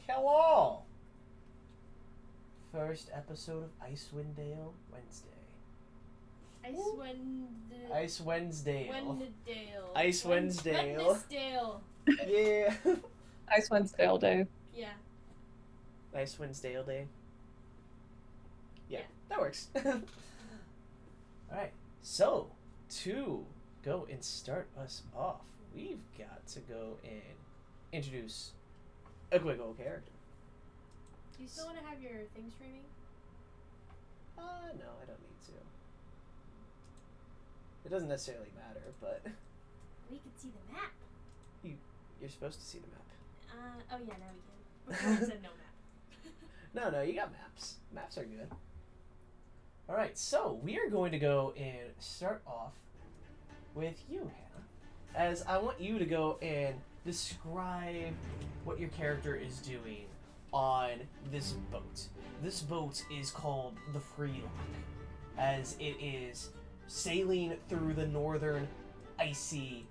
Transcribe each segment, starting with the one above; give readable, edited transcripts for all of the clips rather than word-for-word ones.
Hello! First episode of Icewind Dale Wednesday. Ice Wednesday. Wednesdale. Ice Wednesdale. Wednesdale. Yeah. Ice Wednesdale Day. Yeah. Ice Wednesdale Day. Yeah, Yeah. that works. Alright, so to go and start us off, we've got to go and introduce a quick old character. Do you still want to have your thing streaming? No, I don't need to. It doesn't necessarily matter, but We can see the map. you're supposed to see the map. Oh yeah, now we can. Before I said no map. No, you got maps. Maps are good. Alright, so we are going to go and start off with you, Hannah. As I want you to go and describe what your character is doing on this boat. This boat is called the Freelock, as it is sailing through the northern icy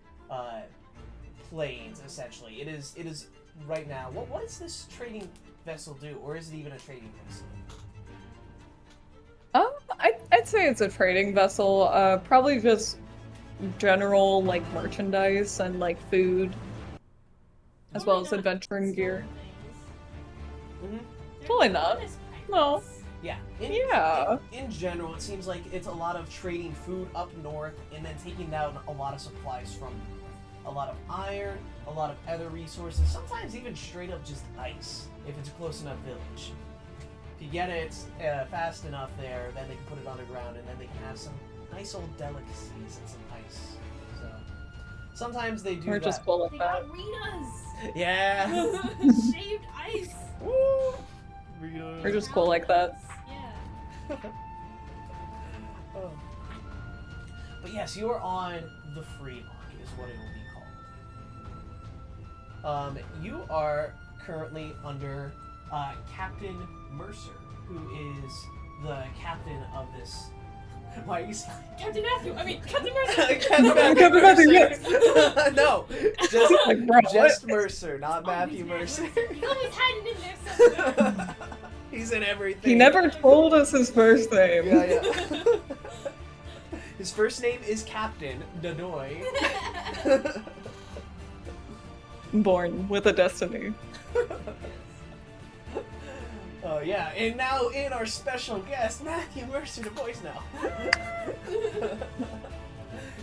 plains, essentially. It is right now. What does this trading vessel do, or is it even a trading vessel? I'd say it's a trading vessel. Probably just general like merchandise and like food, as well as adventuring gear. Mm-hmm. Totally not. No. Yeah. In general, it seems like it's a lot of trading food up north and then taking down a lot of supplies from a lot of iron, a lot of other resources, sometimes even straight up just ice, if it's a close enough village. If you get it fast enough there, then they can put it underground and then they can have some nice old delicacies and some ice. So sometimes they do We're that. just full of They that. got arenas. Yeah. Shaved ice. Woo! We're just cool like that. Yeah. Oh. But yes, you are on the Freelock, is what it will be called. You are currently under Captain Mercer, who is the captain of this. Why are you smiling? Captain Matthew. I mean, Captain Mercer. Captain Matthew, yes. No, Like, bro, just what? Mercer, not Matthew He's Mercer. He's always hiding in there somewhere. He's in everything. He never told us his first name. Yeah. His first name is Captain Danoy. Born with a destiny. Oh yeah, and now in our special guest, Matthew Mercer, the voice now.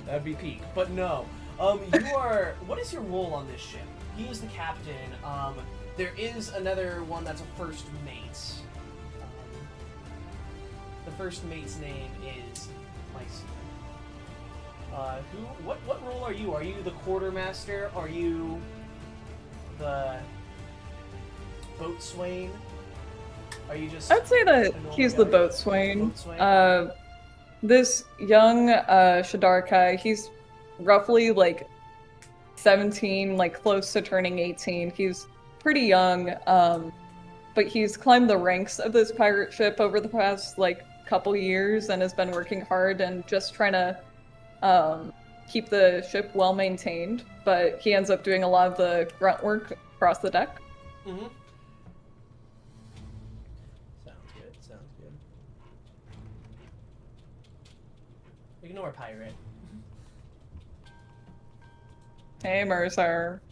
That'd be peak, but no. You are. What is your role on this ship? He is the captain. There is another one that's a first mate. The first mate's name is Lycia. What role are you? Are you the quartermaster? Are you the boatswain? Are you just? I'd say that a normal he's the guy? boatswain. Boatswain? This young Shadarkai, he's roughly like 17, like close to turning 18. He's pretty young, but he's climbed the ranks of this pirate ship over the past like couple years and has been working hard and just trying to keep the ship well maintained. But he ends up doing a lot of the grunt work across the deck. Mm-hmm. Sounds good. Ignore pirate. Hey, Mercer.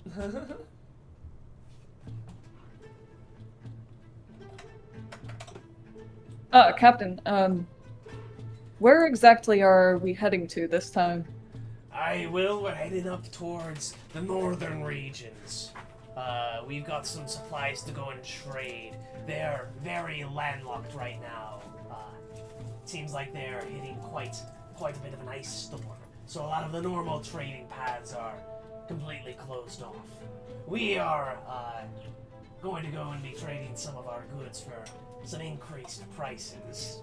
Captain, where exactly are we heading to this time? We're heading up towards the northern regions. We've got some supplies to go and trade. They're very landlocked right now. Seems like they're hitting quite a bit of an ice storm. So a lot of the normal trading paths are completely closed off. We are going to go and be trading some of our goods for some increased prices.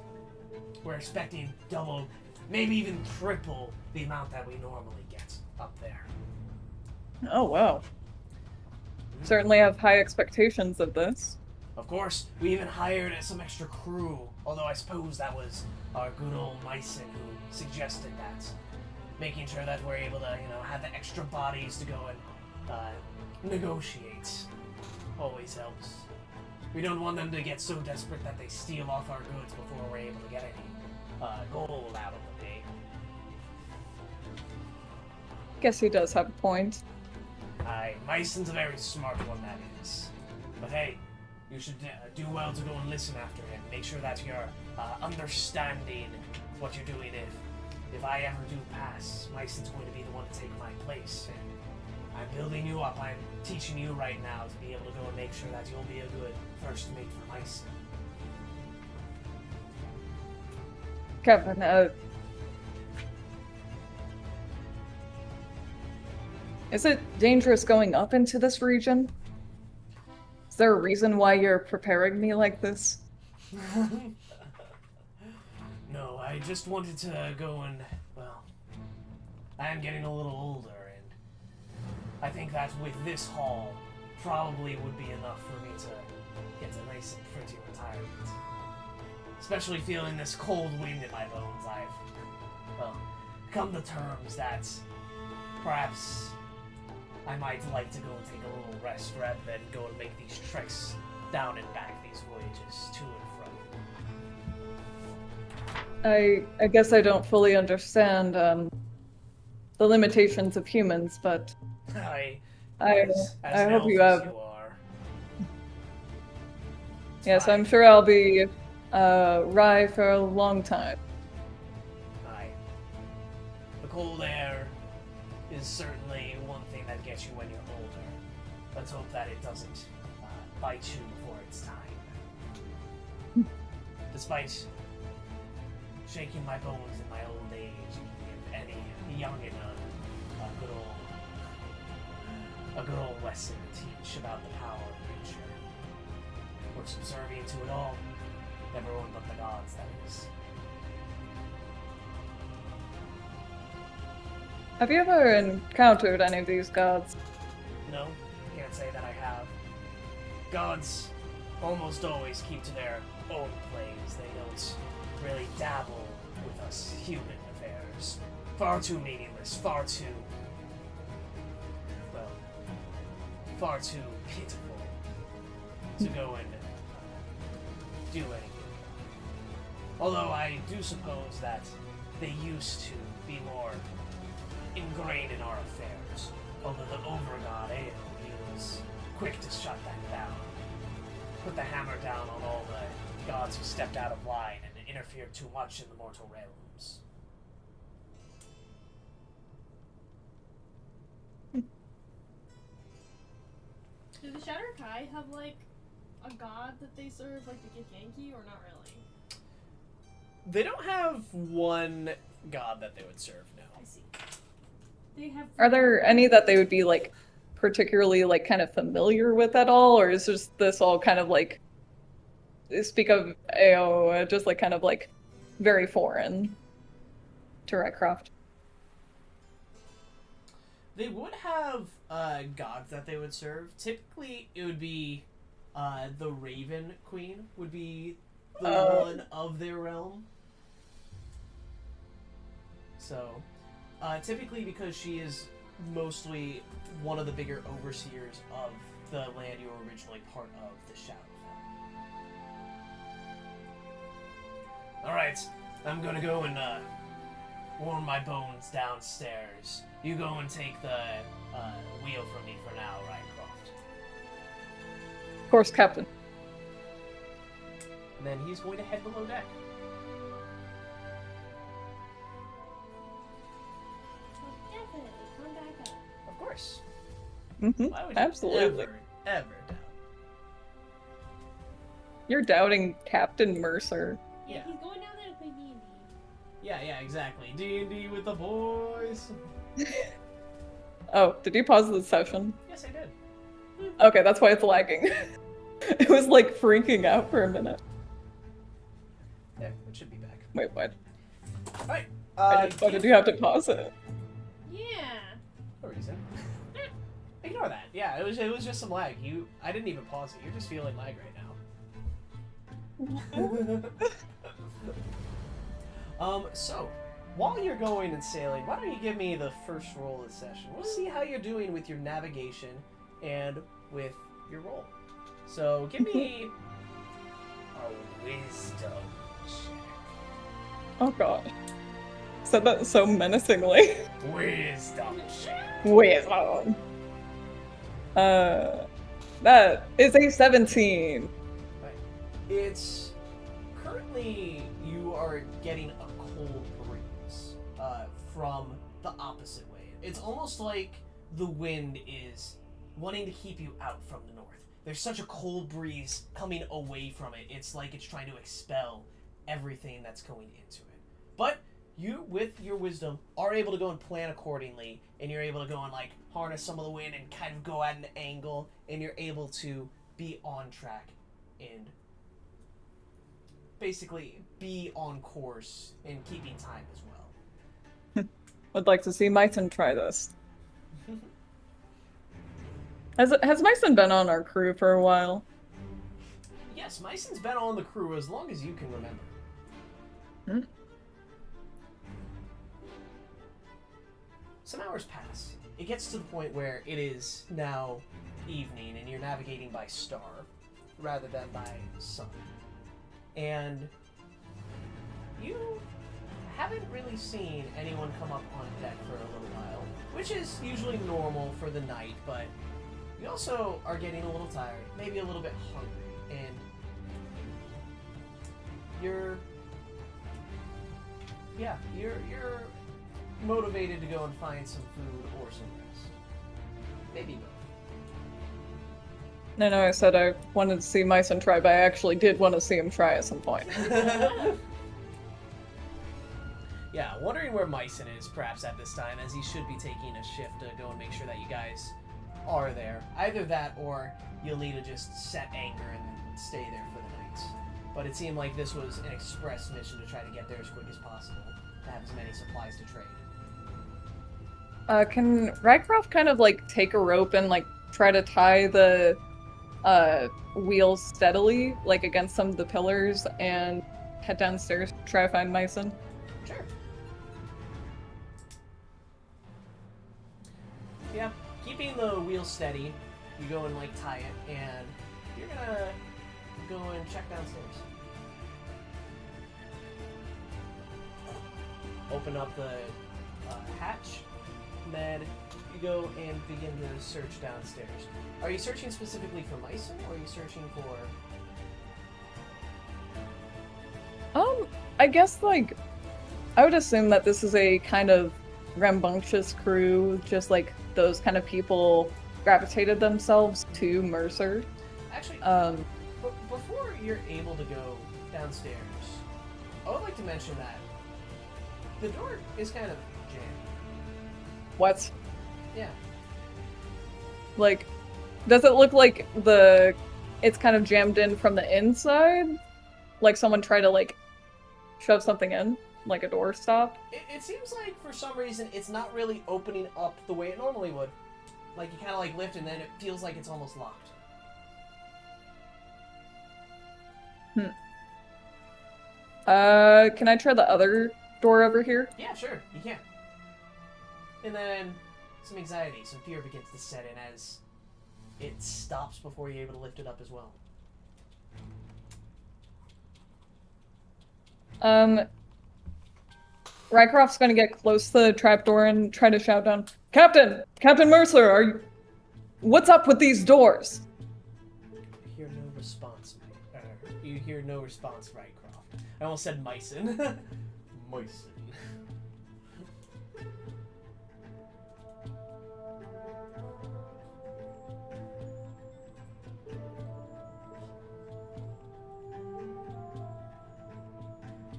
We're expecting double, maybe even triple the amount that we normally get up there. Oh, wow. Certainly have high expectations of this. Of course, we even hired some extra crew, although I suppose that was our good old Myson who suggested that. Making sure that we're able to, have the extra bodies to go and negotiate. Always helps. We don't want them to get so desperate that they steal off our goods before we're able to get any gold out of them, eh? Guess he does have a point. Aye, Myson's a very smart one, that is. But hey, you should do well to go and listen after him. Make sure that you're understanding what you're doing. If I ever do pass, Myson's going to be the one to take my place. And I'm building you up. I'm teaching you right now to be able to go and make sure that you'll be a good first mate for Myson. Kevin, is it dangerous going up into this region? Is there a reason why you're preparing me like this? No, I just wanted to go and, well, I am getting a little older, and I think that with this haul, probably would be enough for me to get a nice and pretty retirement. Especially feeling this cold wind in my bones, I've, well, come to terms that perhaps I might like to go and take a little rest rather than go and make these treks down and back, these voyages to and from. I guess I don't fully understand the limitations of humans, but I hope you have. Yes, I'm sure I'll be Rye for a long time. Aye. The cold air is certainly one thing that gets you when you're older. Let's hope that it doesn't bite you before it's time. Despite shaking my bones in my old age, give any youngin a good old lesson to teach about the power of nature. We're subservient to it all. Everyone but the gods, that is. Have you ever encountered any of these gods? No, can't say that I have. Gods almost always keep to their own planes. They don't really dabble with us human affairs. Far too meaningless, far too pitiful to go and do anything. Although I do suppose that they used to be more ingrained in our affairs. Although the Overgod Aeon, he was quick to shut that down. Put the hammer down on all the gods who stepped out of line and interfered too much in the mortal realms. Do the Shatterkai have, like, a god that they serve, like the Githyanki, or not really? They don't have one god that they would serve, no. I see. They have. Are there any that they would be like particularly like kind of familiar with at all, or is just this all kind of like speak of AO just like kind of like very foreign to Redcroft? They would have gods that they would serve. Typically, it would be the Raven Queen would be the one of their realm. So, typically because she is mostly one of the bigger overseers of the land you were originally part of, the Shadowfell. Alright, I'm gonna go and warm my bones downstairs. You go and take the wheel from me for now, Rycroft. Of course, Captain. And then he's going to head below deck. Definitely, come back up. Of course. Mm-hmm. Why would you Absolutely. ever doubt? You're doubting Captain Mercer. Yeah, he's going down there to play D&D. Yeah, exactly. D&D with the boys. Oh, did you pause the session? Yes, I did. Okay, that's why it's lagging. It was like freaking out for a minute. Yeah, it should be back. Wait, what? Alright. Why did you have to pause it? Yeah. No reason. Ignore that. Yeah, it was just some lag. I didn't even pause it. You're just feeling lag right now. So, while you're going and sailing, why don't you give me the first roll of the session? We'll see how you're doing with your navigation and with your roll. So give me a wisdom check. Oh god. Said that so menacingly. Wisdom check. Wisdom. That is a 17. Right. It's currently you are getting a cold breeze from the opposite way. It's almost like the wind is wanting to keep you out from the north. There's such a cold breeze coming away from it. It's like it's trying to expel everything that's going into it. But you, with your wisdom, are able to go and plan accordingly, and you're able to go and like harness some of the wind and kind of go at an angle, and you're able to be on track and basically be on course and keeping time as well. Would like to see Myson try this. Has Myson been on our crew for a while? Yes, Myson's been on the crew as long as you can remember. Hmm? Some hours pass. It gets to the point where it is now evening and you're navigating by star rather than by sun. And you haven't really seen anyone come up on deck for a little while, which is usually normal for the night, but you also are getting a little tired, maybe a little bit hungry, and you're motivated to go and find some food or some rest. Maybe both. I know I said I wanted to see Myson try, but I actually did want to see him try at some point. Yeah, wondering where Myson is perhaps at this time, as he should be taking a shift to go and make sure that you guys are there. Either that or you'll need to just set anchor and stay there for the night. But it seemed like this was an express mission to try to get there as quick as possible, to have as many supplies to trade. Can Rycroft kind of like take a rope and like try to tie the wheels steadily, like against some of the pillars, and head downstairs to try to find Myson? Sure. Yeah, keeping the wheel steady, you go and like tie it, and you're gonna go and check downstairs. Open up the hatch, and then you go and begin to search downstairs. Are you searching specifically for Myson, or are you searching for... I guess like I would assume that this is a kind of rambunctious crew, just like those kind of people gravitated themselves to Mercer. Actually, before you're able to go downstairs, I would like to mention that the door is kind of jammed. What? Yeah. Like, does it look like it's kind of jammed in from the inside? Like someone tried to like shove something in, like a door stop? It seems like for some reason it's not really opening up the way it normally would. Like you kind of like lift and then it feels like it's almost locked. Can I try the other door over here? Yeah, sure, you can. And then some anxiety, some fear begins to set in as it stops before you're able to lift it up as well. Rycroft's gonna get close to the trapdoor and try to shout down, Captain Mercer, what's up with these doors? You hear no response, you hear no response, Rycroft. I almost said Myson. Myson.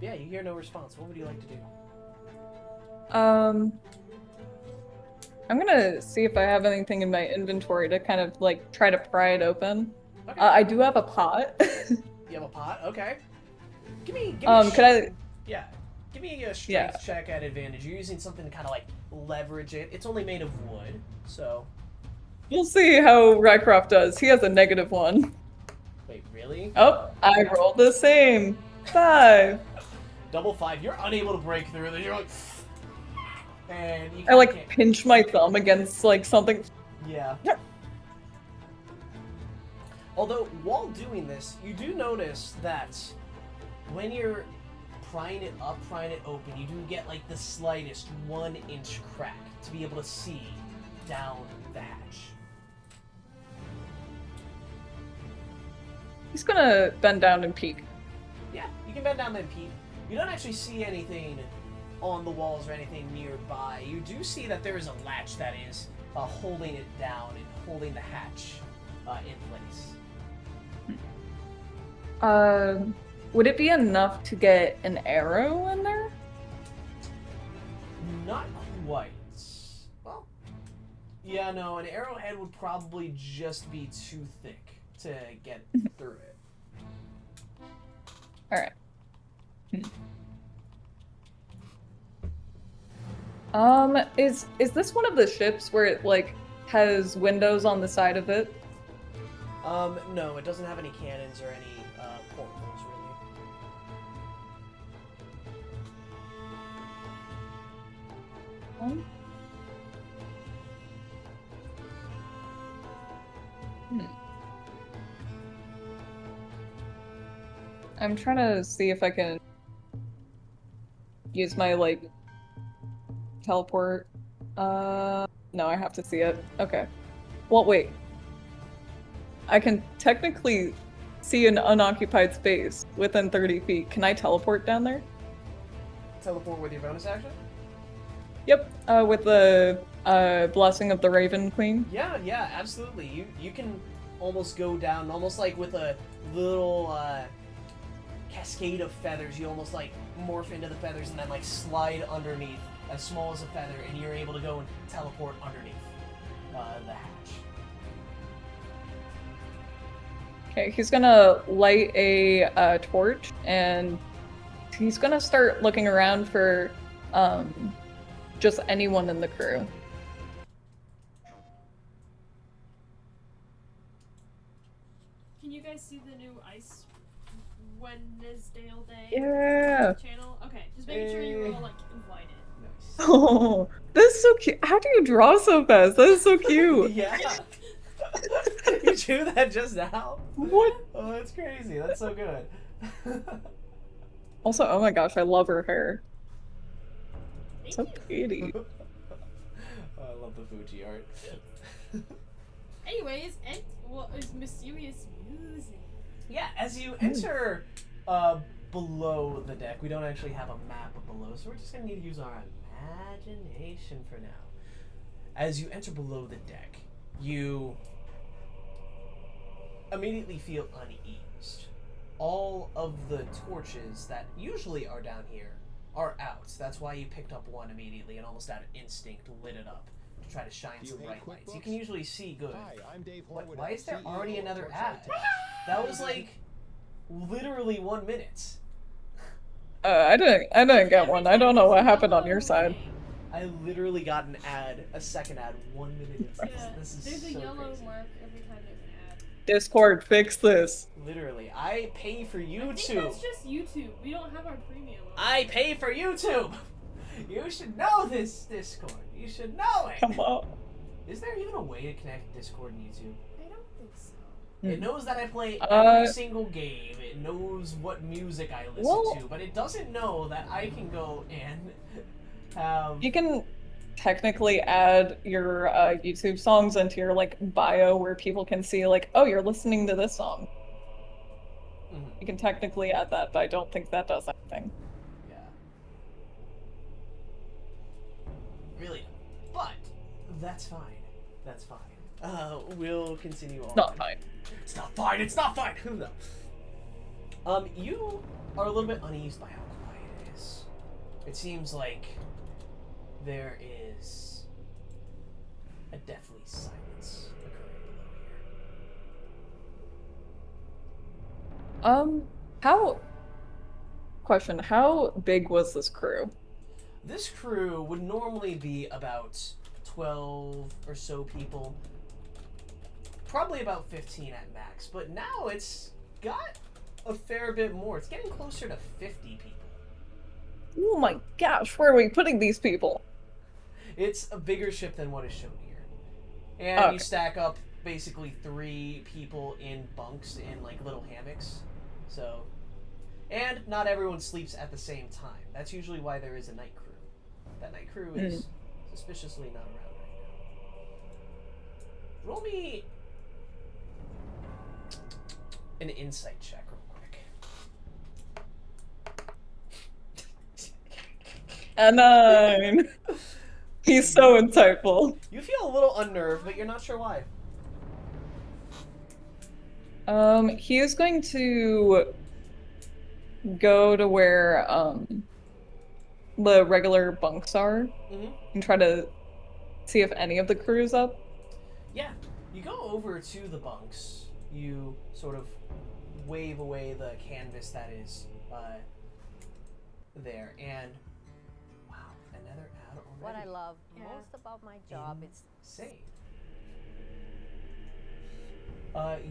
Yeah, you hear no response. What would you like to do? I'm gonna see if I have anything in my inventory to kind of like try to pry it open. Okay. I do have a pot. You have a pot? Okay. Give me could I? Yeah. Give me a strength check at advantage. You're using something to kind of like leverage it. It's only made of wood, so. We'll see how Rycroft does. He has a -1. Wait, really? Oh, I rolled the same. 5. Double 5. You're unable to break through this. You're like, and you I like can't. pinch my thumb against like something. Yeah. Although, while doing this, you do notice that when you're prying it up, prying it open, you do get like the slightest 1-inch crack to be able to see down the hatch. He's gonna bend down and peek. Yeah, you can bend down and peek. You don't actually see anything on the walls or anything nearby. You do see that there is a latch that is holding it down and holding the hatch in place. Would it be enough to get an arrow in there? Not quite. Well, yeah, no, an arrowhead would probably just be too thick to get through it. Alright. Is this one of the ships where it, like, has windows on the side of it? No, it doesn't have any cannons or any portholes, really. I'm trying to see if I can use my, like, teleport. No, I have to see it. Okay. Well, wait. I can technically see an unoccupied space within 30 feet. Can I teleport down there? Teleport with your bonus action? Yep, with the Blessing of the Raven Queen. Yeah, absolutely. You can almost go down, almost like with a little cascade of feathers. You almost like morph into the feathers and then like slide underneath, as small as a feather, and you're able to go and teleport underneath the hatch. Okay, he's gonna light a torch, and he's gonna start looking around for just anyone in the crew. Can you guys see the new Ice Wednesdale Day Yeah. channel? Okay, just making sure you were all like invited. Nice. Oh, that's so cute. How do you draw so fast? That is so cute. Yeah. You drew that just now? What? Oh, that's crazy. That's so good. Also, oh my gosh, I love her hair. Thank So you. pretty. Oh, I love the Fuji art. Anyways, and what is mysterious music? Yeah, as you enter below the deck, we don't actually have a map of below, so we're just going to need to use our imagination for now. As you enter below the deck, you immediately feel uneased. All of the torches that usually are down here are out. That's why you picked up one immediately and almost out of instinct lit it up to try to shine Do you some hate bright lights. You QuickBooks? can usually see good. Hi, I'm Dave What, Horwood. why is there CEO already of another Torchlight ad? Tech. That was like literally 1 minute. I didn't get one. I don't know what happened on your side. I literally got an ad, a second ad, 1 minute into this. Yeah, This is there's a so yellow crazy. mark every time there's an ad. Discord, fix this. Literally, I pay for I think YouTube. that's just YouTube. We don't have our premium. on. I pay for YouTube. You should know this, Discord. You should know it. Come on. Is there even a way to connect Discord and YouTube? I don't think so. It knows that I play Uh, every single game. It knows what music I listen Well- to, but it doesn't know that I can go and have. You can technically add your YouTube songs into your like bio where people can see like, oh, you're listening to this song. Mhm. You can technically add that, but I don't think that does anything. Yeah. Really. But that's fine. That's fine. We'll continue on. It's not fine. It's not fine. It's not fine. No. You are a little bit uneased by how quiet it is. It seems like there is a deathly silence occurring below here. How big was this crew? This crew would normally be about 12 or so people. Probably about 15 at max, but now it's got a fair bit more. It's getting closer to 50 people. Oh my gosh, where are we putting these people? It's a bigger ship than what is shown here. And Okay. you stack up basically 3 people in bunks in like little hammocks. So, and not everyone sleeps at the same time. That's usually why there is a night crew. That night crew is suspiciously not around right now. Roll me an insight check real quick. A 9. He's so insightful. You feel a little unnerved, but you're not sure why. He is going to go to where the regular bunks are Mm-hmm. and try to see if any of the crew's up. Yeah, you go over to the bunks. You sort of wave away the canvas that is there, and wow, another ad already. What I love Yeah. most about my job is Insane.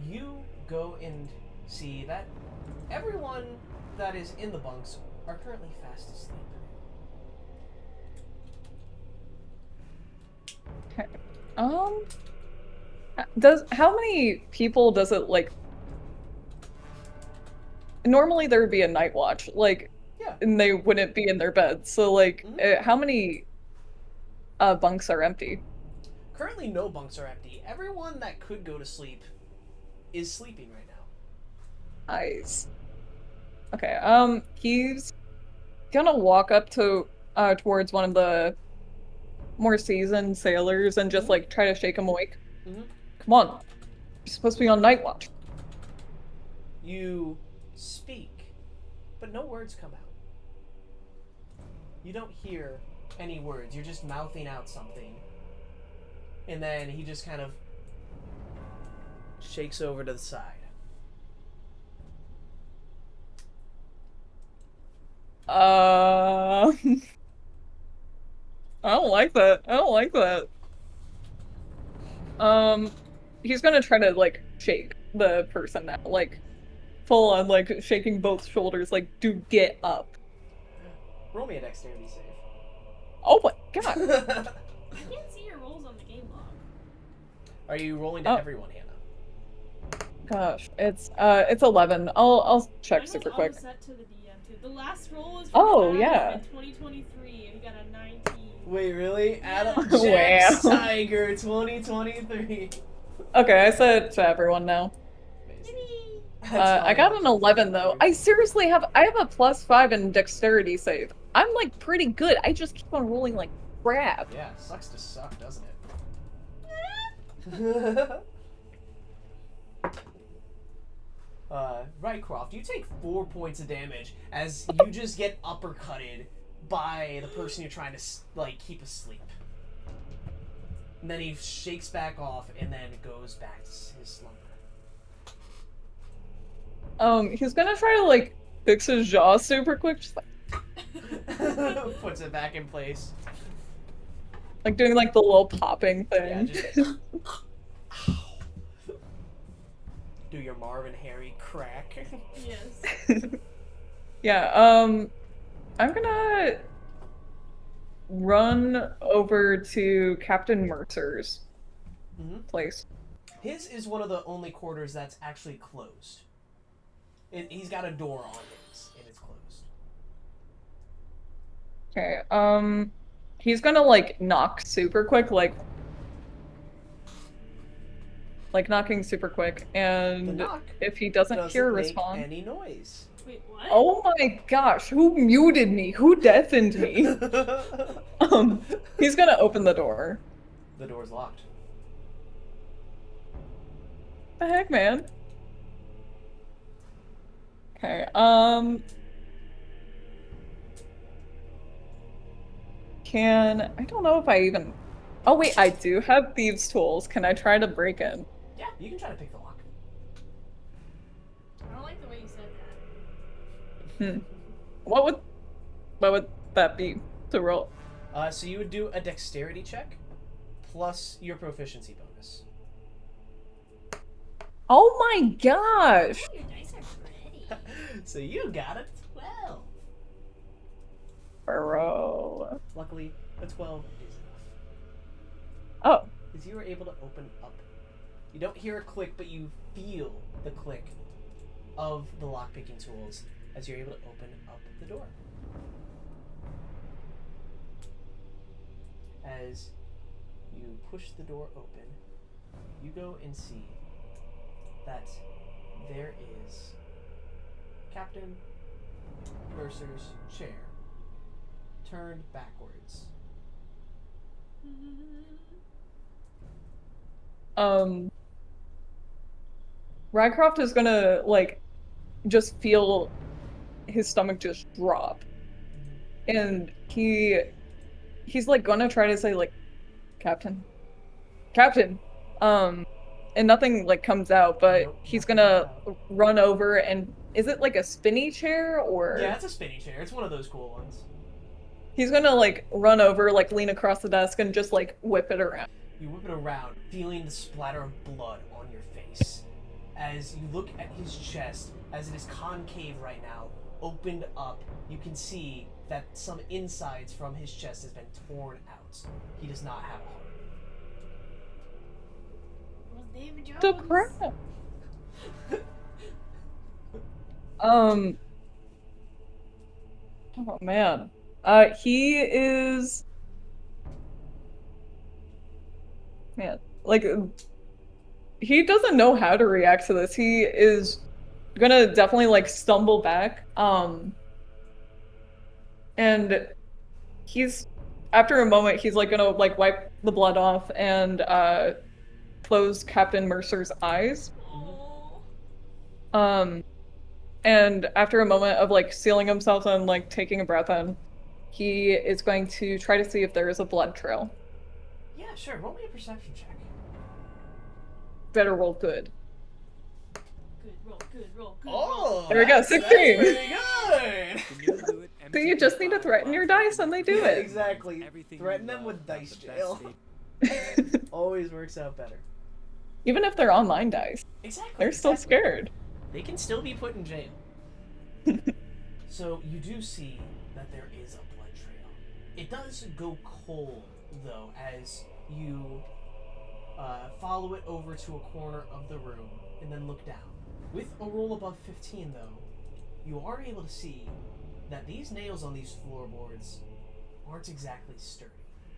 You go and see that everyone that is in the bunks are currently fast asleep. How many people does it like? Normally there would be a night watch, like, Yeah. and they wouldn't be in their beds. So like, Mhm. how many bunks are empty? Currently, no bunks are empty. Everyone that could go to sleep is sleeping right now. Nice. Okay, he's gonna walk up to towards one of the more seasoned sailors and just like try to shake him awake. Mhm. Come on, you're supposed to be on night watch. You speak, but no words come out. You don't hear any words. You're just mouthing out something. And then he just kind of shakes over to the side. I don't like that. I don't like that. He's gonna try to like shake the person now, like full on like shaking both shoulders, like, dude, get up. Roll me a dexterity save. Oh my god. I can't see your rolls on the game log. Are you rolling to Oh. everyone, Hannah? Gosh, it's 11. I'll check Mine was super quick. set to the DM too. The last roll was Oh, Adam yeah. in 2023, and he got a 19. Wait, really? Adam Wow. Jax Tiger 2023. Okay, I said it to everyone now. Yippee! I got an 11 though. I seriously have a +5 in dexterity save. I'm like pretty good. I just keep on rolling like crap. Yeah, sucks to suck, doesn't it? Rycroft, you take 4 points of damage as you just get uppercutted by the person you're trying to like keep asleep. And then he shakes back off and then goes back to his slumber. He's gonna try to like fix his jaw super quick, just Puts it back in place. like doing like the little popping Yeah, thing. just do your Marvin Harry crack. Yes. Yeah, I'm gonna run over to Captain Mercer's Mhm. place. His is one of the only quarters that's actually closed. He's got a door on it, and it's closed. Okay, he's gonna like knock super quick, like knocking super quick, The and knock if he doesn't hear a make response. any noise. Wait, what? Oh my gosh, who muted me? Who deafened me? He's gonna open the door. The door's locked. The heck, man? Okay, I don't know if I even... Oh wait, I do have thieves' tools. Can I try to break in? Yeah, you can try to pick the lock. I don't like the way you said that. What would that be to roll? So you would do a dexterity check plus your proficiency bonus. Oh my gosh! Your dice are pretty. So you got a 12. Bro. Luckily, a 12 is enough. Oh, Because you were able to open up You don't hear a click, but you feel the click of the lockpicking tools as you're able to open up the door. As you push the door open, you go and see that there is Captain Mercer's chair turned backwards. Rycroft is gonna, like, just feel his stomach just drop. And he's like gonna try to say, like, Captain. And nothing, like, comes out, but Nope, he's nothing gonna comes run over and, is it like a spinny chair, or? Yeah, it's a spinny chair. It's one of those cool ones. He's gonna, like, run over, like, lean across the desk and just, like, whip it around. You whip it around, feeling the splatter of blood on your face. As you look at his chest, as it is concave right now, opened up, you can see that some insides from his chest has been torn out. He does not have a heart. Was David Jones? The crap. Oh man. He is, man, like, he doesn't know how to react to this. He is gonna definitely, like, stumble back. And he's, after a moment, he's, like, gonna, like, wipe the blood off and close Captain Mercer's eyes. Oh. And after a moment of, like, sealing himself and, like, taking a breath in, he is going to try to see if there is a blood trail. Yeah, sure. Roll me a perception check. Better roll good. Good roll, good roll, good Oh, There we go, that's 16. pretty good. So you just need to threaten your dice and they do Yeah, it. exactly. Threaten them with dice jail. Always works out better. Even if they're online dice, Exactly. they're still exactly. scared. They can still be put in jail. So you do see that there is a blood trail. It does go cold, though, as you follow it over to a corner of the room and then look down. With a roll above 15, though, you are able to see that these nails on these floorboards aren't exactly sturdy.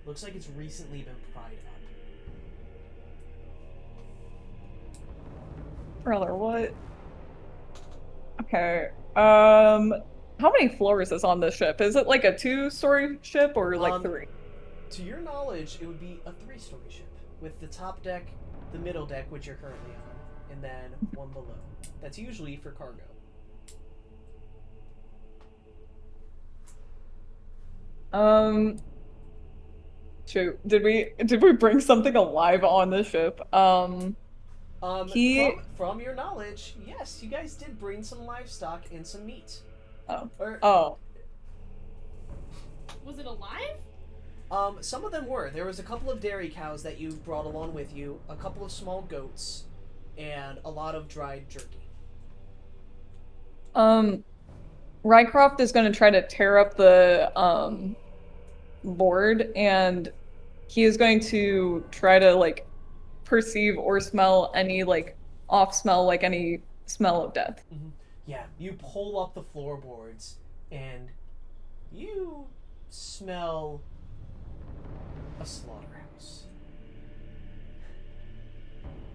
Looks like it's recently been pried up. Brother, what? Okay. How many floors is on this ship? Is it like a 2-story ship or like 3? To your knowledge, it would be a 3-story ship, with the top deck, the middle deck, which you're currently on, and then one below. That's usually for cargo. Shoot. Did we bring something alive on the ship? From your knowledge, yes, you guys did bring some livestock and some meat. Oh. Was it alive? Some of them were. There was a couple of dairy cows that you brought along with you, a couple of small goats, and a lot of dried jerky. Rycroft is going to try to tear up the board, and he is going to try to, like, perceive or smell any, like, off smell, like any smell of death. Mm-hmm. Yeah, you pull up the floorboards, and you smell a slaughterhouse.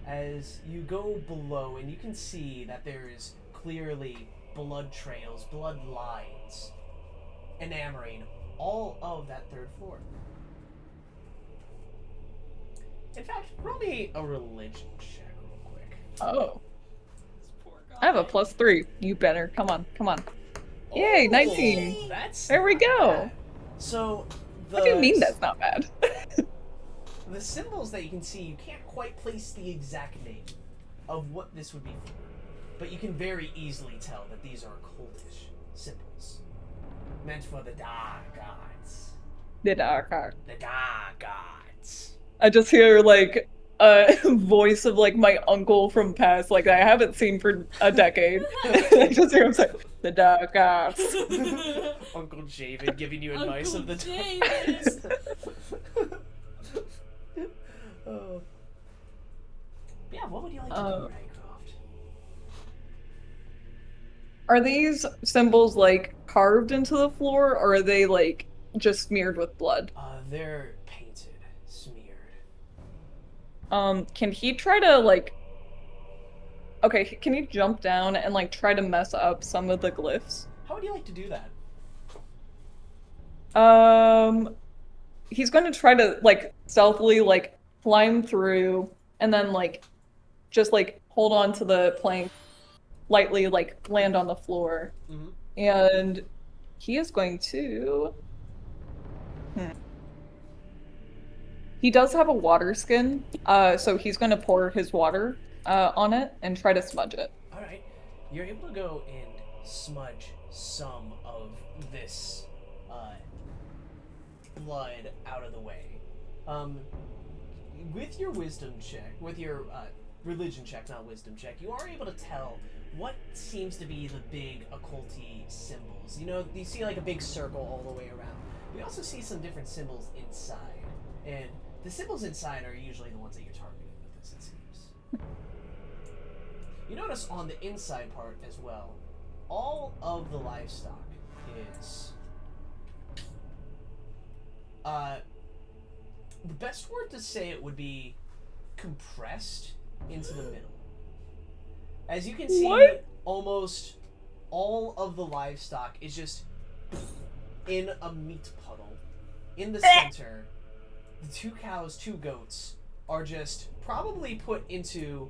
As you go below, and you can see that there is clearly blood trails, blood lines, enamoring all of that 3rd floor. In fact, roll me a religion check real quick. Oh. This poor guy. I have a +3. You better. Come on. Yay, 19. That's There we not go. bad. So, What do you mean that's not bad? the symbols that you can see, you can't quite place the exact name of what this would be for, but you can very easily tell that these are cultish symbols, meant for the dark gods. The dark art. The dark gods. I just hear, like, a voice of, like, my uncle from past, like, I haven't seen for a decade. I just hear him say, the dark arts. Uncle Javid giving you advice of the Uncle dark. Oh. Yeah, what would you like to do, Rycroft? Are these symbols like carved into the floor, or are they like just smeared with blood? They're painted, smeared. Can he try to like? Okay, can he jump down and like try to mess up some of the glyphs? How would you like to do that? He's going to try to like stealthily like climb through and then like just like hold on to the plank, lightly like land on the floor. Mm-hmm. And he is going to He does have a water skin, so he's going to pour his water on it and try to smudge it. Alright. You're able to go and smudge some of this blood out of the way. With your wisdom check, with your religion check, not wisdom check, you are able to tell what seems to be the big occulty symbols. You know, you see like a big circle all the way around. You also see some different symbols inside. And the symbols inside are usually the ones that you're targeting with this, it seems. You notice on the inside part as well, all of the livestock is the best word to say it would be compressed into the middle. As you can see, What? almost all of the livestock is just in a meat puddle. In the center, the 2 cows, 2 goats are just probably put into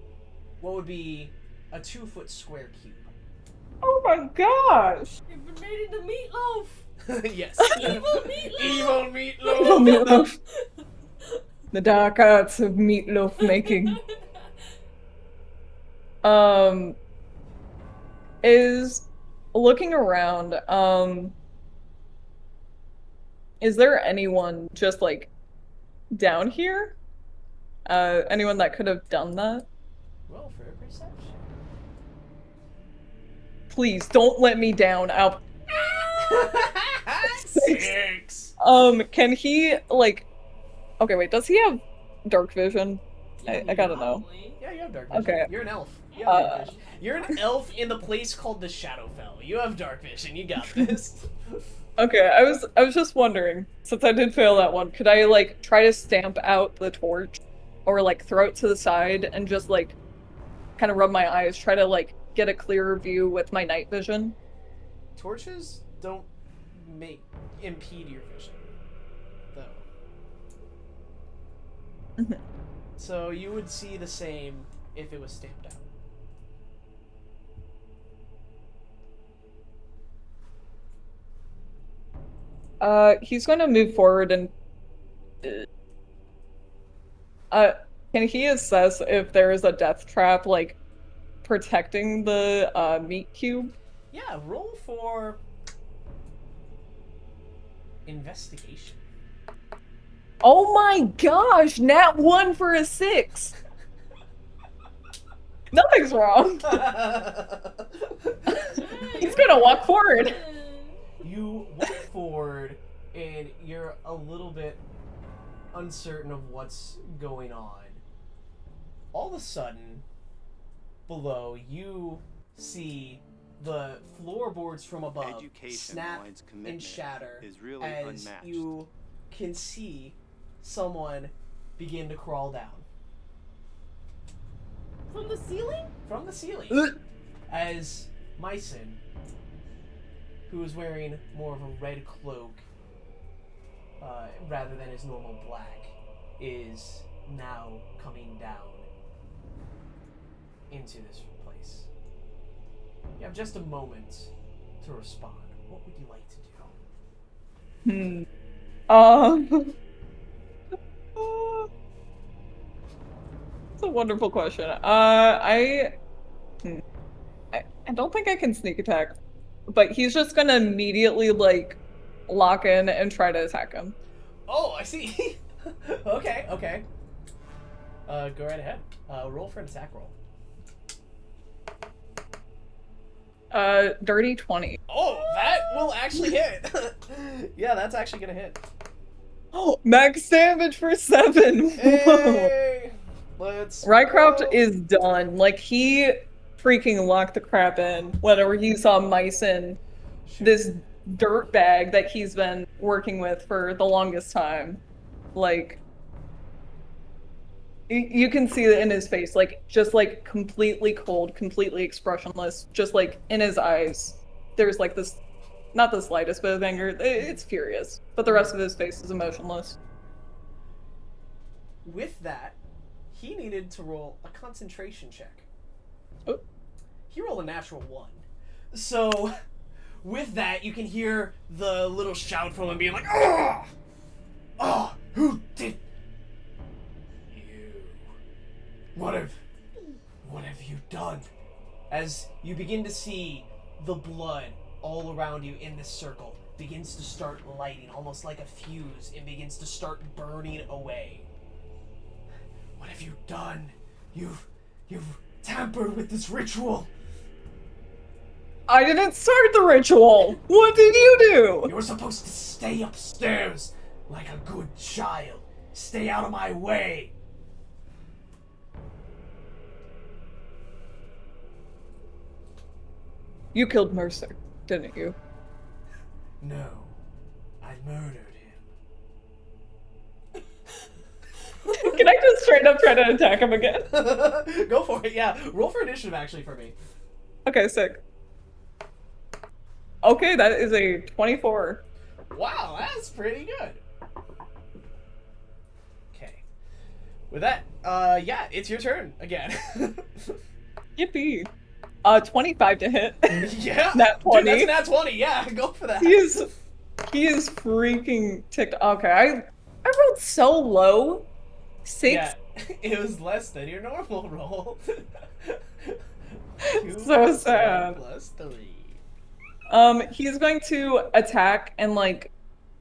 what would be a 2-foot square cube. Oh my gosh! You've been made into meatloaf! Yes. Evil meatloaf! Evil meatloaf! Evil meatloaf. The dark arts of meatloaf making. Is looking around, is there anyone just like down here? Anyone that could have done that? Roll for a perception. Please don't let me down. 6. Can he like? Okay, wait. Does he have dark vision? I gotta know. Probably. Yeah, you have dark vision. Okay. You're an elf. You have dark vision. You're an elf in the place called the Shadowfell. You have dark vision. You got this. Okay, I was just wondering, since I did fail that one, could I like try to stamp out the torch, or like throw it to the side and just like kind of rub my eyes, try to like get a clearer view with my night vision? Torches don't impede your vision, though. Mhm. So you would see the same if it was stamped out. He's going to move forward and can he assess if there is a death trap like protecting the meat cube? Yeah, roll for investigation. Oh my gosh, nat 1 for a 6. Nothing's wrong. He's gonna walk forward. You walk forward, and you're a little bit uncertain of what's going on. All of a sudden, below, you see the floorboards from above snap and shatter as you can see someone begin to crawl down. From the ceiling? From the ceiling, as Myson, who is wearing more of a red cloak rather than his normal black, is now coming down into this place. You have just a moment to respond. What would you like to do? It's a wonderful question. I don't think I can sneak attack, but he's just gonna immediately like lock in and try to attack him. Oh, I see. Okay. Go right ahead. Roll for an attack roll. Dirty 20. Oh, that will actually hit. Yeah, that's actually gonna hit. Oh, max damage for 7. Whoa. Hey! Let's. Rycroft go. is done. Like, he freaking locked the crap in whenever he saw Mycen, Shoot. this dirt bag that he's been working with for the longest time. Like, you can see it in his face, like, just like completely cold, completely expressionless, just like in his eyes. There's like this, not the slightest bit of anger, it's furious, but the rest of his face is emotionless. With that, he needed to roll a concentration check. Oh. He rolled a natural 1. So, with that, you can hear the little shout from him being like, "Ah! Ah! Who did you? What have you done?" As you begin to see the blood all around you in this circle begins to start lighting, almost like a fuse, and begins to start burning away. What have you done? You've tampered with this ritual. I didn't start the ritual! What did you do? You're supposed to stay upstairs like a good child. Stay out of my way. You killed Mercer, didn't you? No, I murdered him. Can I just straight up try to attack him again? Go for it, yeah. Roll for initiative, actually, for me. Okay, sick. Okay, that is a 24. Wow, that's pretty good. Okay. With that, yeah, it's your turn again. Yippee. 25 to hit. Yeah. Nat 20. Dude, that's a nat 20, yeah, go for that. He is freaking ticked. Okay, I rolled so low. 6. Yeah, it was less than your normal roll. So sad. Plus 3. He's going to attack and like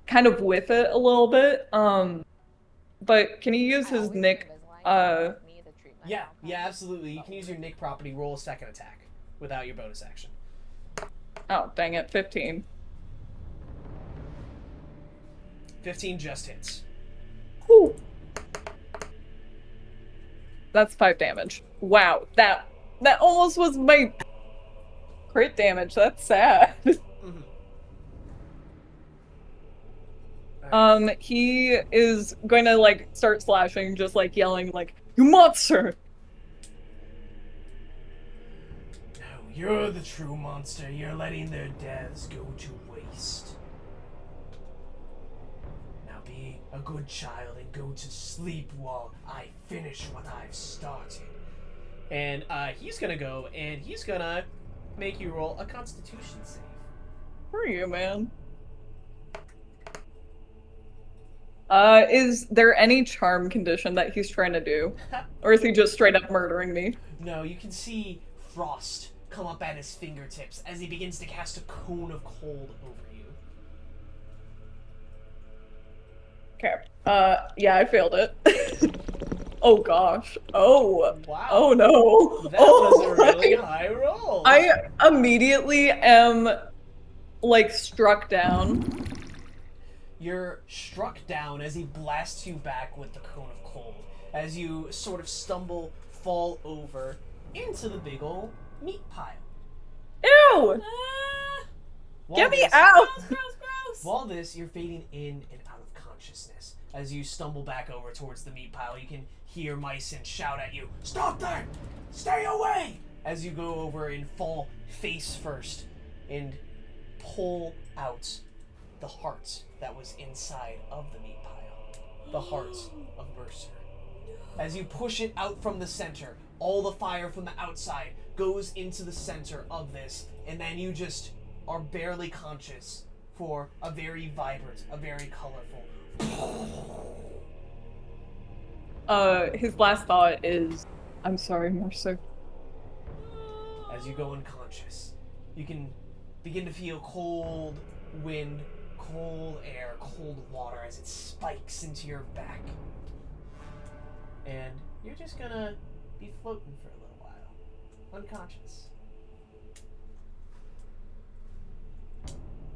kind of whiff it a little bit. But can he use his nick? Yeah, absolutely. You can use your nick property, roll a second attack without your bonus action. Oh, dang it, 15. 15 just hits. Whew. That's 5 damage. Wow, that almost was my crit damage. That's sad. He is going to like start slashing, just like yelling, like, "You monster!" No, you're the true monster. You're letting their deaths go to waste. Now be a good child and go to sleep while I finish what I've started. And he's gonna go and he's gonna make you roll a Constitution save. Who are you, man? Is there any charm condition that he's trying to do? Or is he just straight up murdering me? No, you can see frost come up at his fingertips as he begins to cast a cone of cold over you. Okay. Yeah, I failed it. Oh gosh. Oh. Wow. Oh no. That Oh, was a really high roll. I immediately am, like, struck down. You're struck down as he blasts you back with the cone of cold. As you sort of stumble, fall over into the big ol' meat pile. Ew! Get me out! Gross. While this, you're fading in and out of consciousness. As you stumble back over towards the meat pile, you can hear Mycen shout at you, "Stop that! Stay away!" As you go over and fall face first and pull out the heart that was inside of the meat pile. The heart of Mercer. As you push it out from the center, all the fire from the outside goes into the center of this, and then you just are barely conscious for a very vibrant, a very colorful. His last thought is, "I'm sorry, Mercer." As you go unconscious, you can begin to feel cold wind, cold air, cold water as it spikes into your back. And you're just gonna be floating for a little while, unconscious.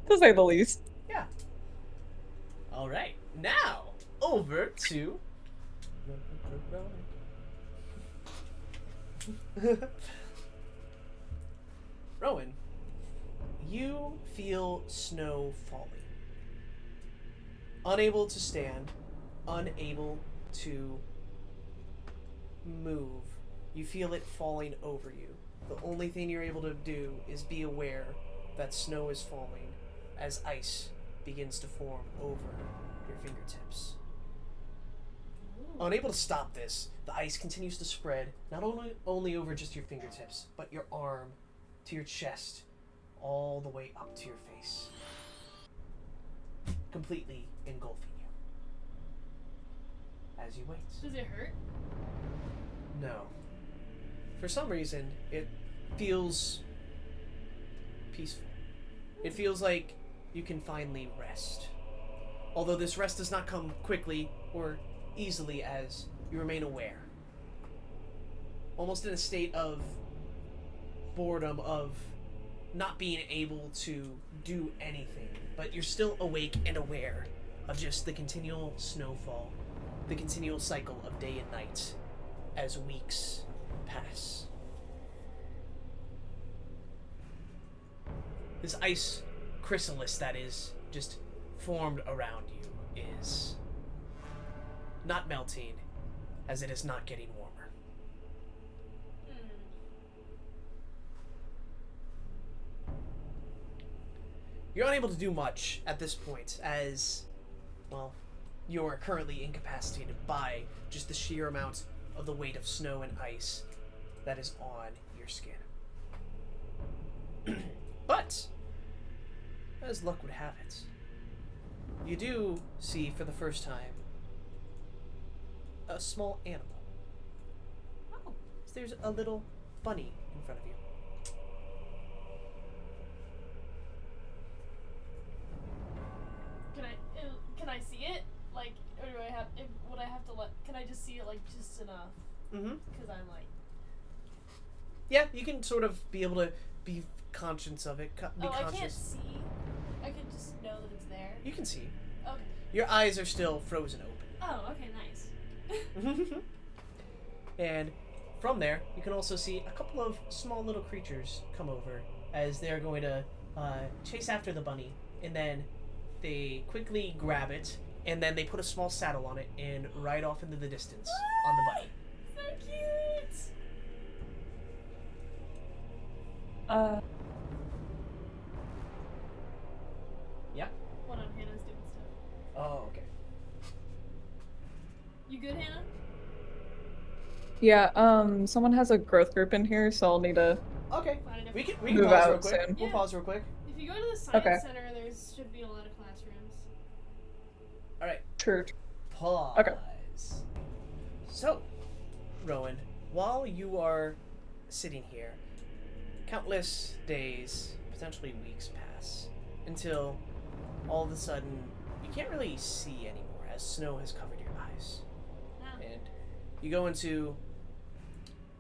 To say the least. Yeah. Alright, now over to Rowan, you feel snow falling. Unable to stand, unable to move. You feel it falling over you. The only thing you're able to do is be aware that snow is falling as ice begins to form over your fingertips. Unable to stop this, the ice continues to spread, not only over just your fingertips, but your arm to your chest, all the way up to your face, completely engulfing you. As you wait. Does it hurt? No. For some reason, it feels peaceful. It feels like you can finally rest. Although this rest does not come quickly or easily as you remain aware. Almost in a state of boredom, of not being able to do anything. But you're still awake and aware of just the continual snowfall, the continual cycle of day and night as weeks pass. This ice chrysalis that is just formed around you is not melting, as it is not getting warmer. You're unable to do much at this point, as, well, you are currently incapacitated by just the sheer amount of the weight of snow and ice that is on your skin. But, as luck would have it, you do see for the first time a small animal. Oh, there's a little bunny in front of you. Can I see it? Like, or do I have? Would I have to let? Can I just see it like just enough? Mm-hmm. Because I'm like. Yeah, you can sort of be able to be conscious of it. Be I conscious. can't see. I can just know that it's there. You can see. Okay. Your eyes are still frozen open. Oh, okay, nice. And from there, you can also see a couple of small little creatures come over as they're going to chase after the bunny, and then they quickly grab it, and then they put a small saddle on it and ride off into the distance on the bunny. So cute. Yeah? Hold on, Hannah's doing stuff. Oh, okay. You good, Hannah? Yeah, someone has a growth group in here, so I'll need to... Okay. Find a We different- can Move pause real out quick. soon. We'll Yeah. pause real quick. If you go to the science Okay. center, there should be a lot of classrooms. Alright. True. Pause. Okay. So, Rowan, while you are sitting here, countless days, potentially weeks pass, until all of a sudden you can't really see anymore as snow has covered your eyes. Ah. And you go into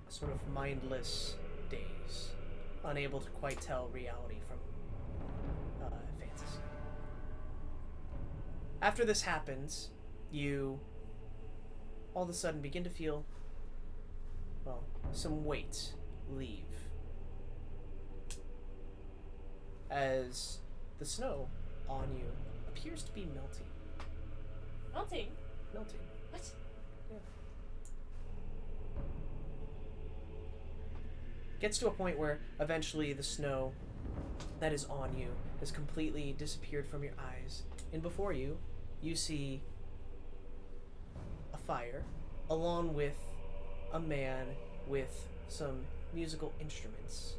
a sort of mindless daze, unable to quite tell reality from fantasy. After this happens, you all of a sudden begin to feel, well, some weight leave as the snow on you appears to be melting. Melting. Melting. What? Gets to a point where eventually the snow that is on you has completely disappeared from your eyes, and before you, you see a fire, along with a man with some musical instruments.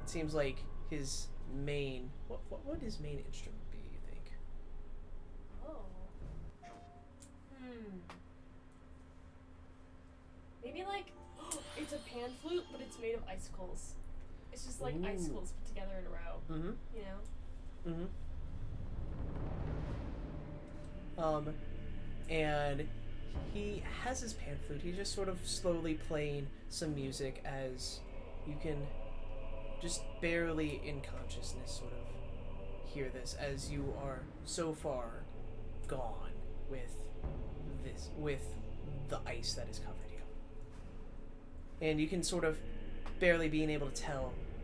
It seems like his main... What would his main instrument be, you think? Oh. Maybe like it's a pan flute, but it's made of icicles. It's just like Ooh. icicles put together in a row. Mm-hmm. You know. Mm-hmm. And he has his pan flute. He's just sort of slowly playing some music as you can just barely in consciousness sort of hear this as you are so far gone with the ice that has covered you. and you can sort of barely being able to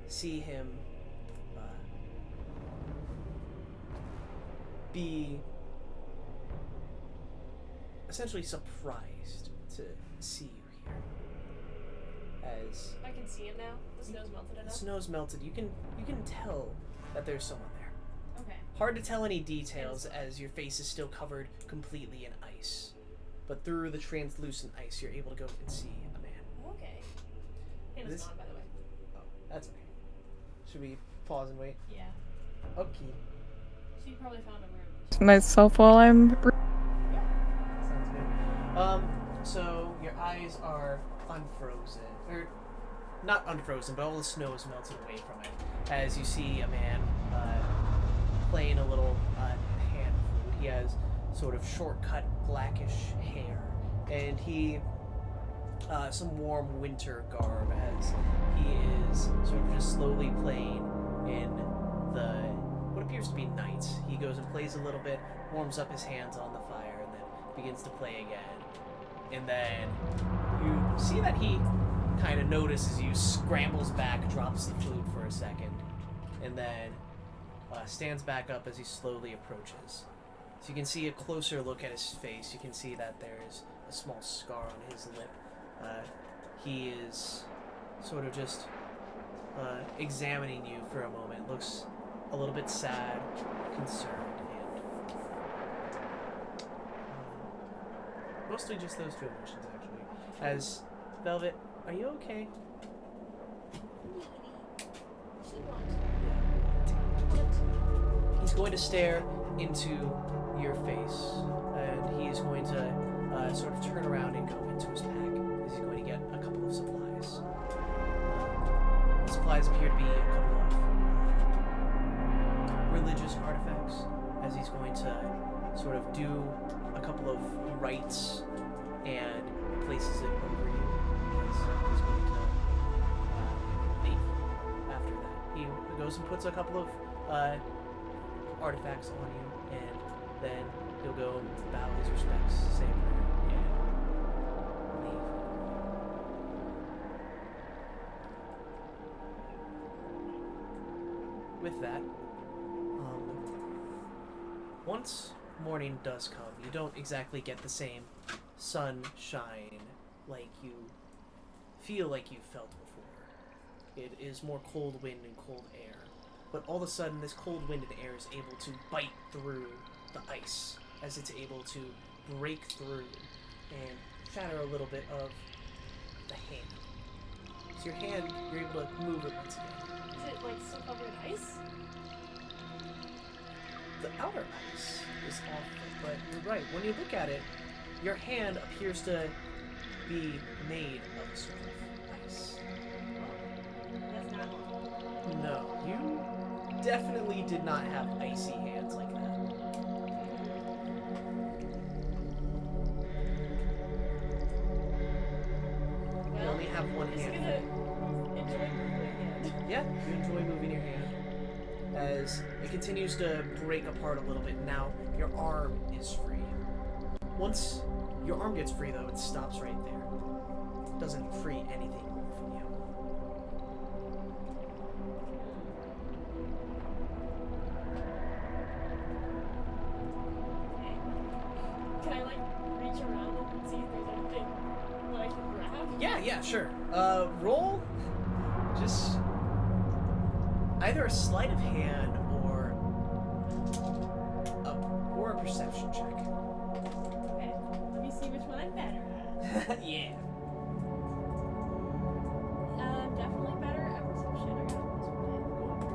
see him be essentially surprised to see you here. As I can see him now. The snow's melted the enough. snow's melted, you can tell that there's someone there. Okay. Hard to tell any details as your face is still covered completely in ice. But through the translucent ice, you're able to go and see a man. Okay. Hannah's This- gone, by the way. Oh, that's okay. Should we pause and wait? Yeah. Okay. She probably found a room. Myself while I'm. Sounds good. So your eyes are unfrozen, or not unfrozen, but all the snow is melted away from it as you see a man playing a little pan flute. He has sort of shortcut blackish hair, and he some warm winter garb as he is sort of just slowly playing in the what appears to be night. He goes and plays a little bit, warms up his hands on the fire, and then begins to play again. And then you see that he kind of notices you, scrambles back, drops the flute for a second, and then stands back up as he slowly approaches. So you can see a closer look at his face. You can see that there is a small scar on his lip. He is sort of just examining you for a moment. Looks a little bit sad, concerned, and mostly just those two emotions, actually. As Velvet, are you okay? He's going to stare into your face, and he is going to sort of turn around and go into his pack, as he's going to get a couple of supplies. The supplies appear to be a couple of religious artifacts, as he's going to sort of do a couple of rites and places it over you, as he's going to leave after that. He goes and puts a couple of artifacts on you, and then he'll go and bow his respects, say a prayer, and leave. With that, once morning does come, you don't exactly get the same sunshine like you feel like you felt before. It is more cold wind and cold air. But all of a sudden, this cold wind and air is able to bite through the ice, as it's able to break through and shatter a little bit of the hand. So your hand, you're able to move it once again. Is it like still covered in ice? The outer ice is off, but you're right. When you look at it, your hand appears to be made of a sort of ice. That's not. No, you definitely did not have icy hands like that. You Well, only have one I'm just hand. gonna enjoy moving my hand. Yeah, you enjoy moving your hand as it continues to break apart a little bit. Now your arm is free. Once your arm gets free, though, it stops right there. It doesn't free anything more from you. Okay. Can I like reach around and see if there's anything that I can grab? Yeah, sure. Roll just either a sleight of hand or a perception check. Okay. Let me see which one I'm better at. Yeah. Definitely better at perception. I got a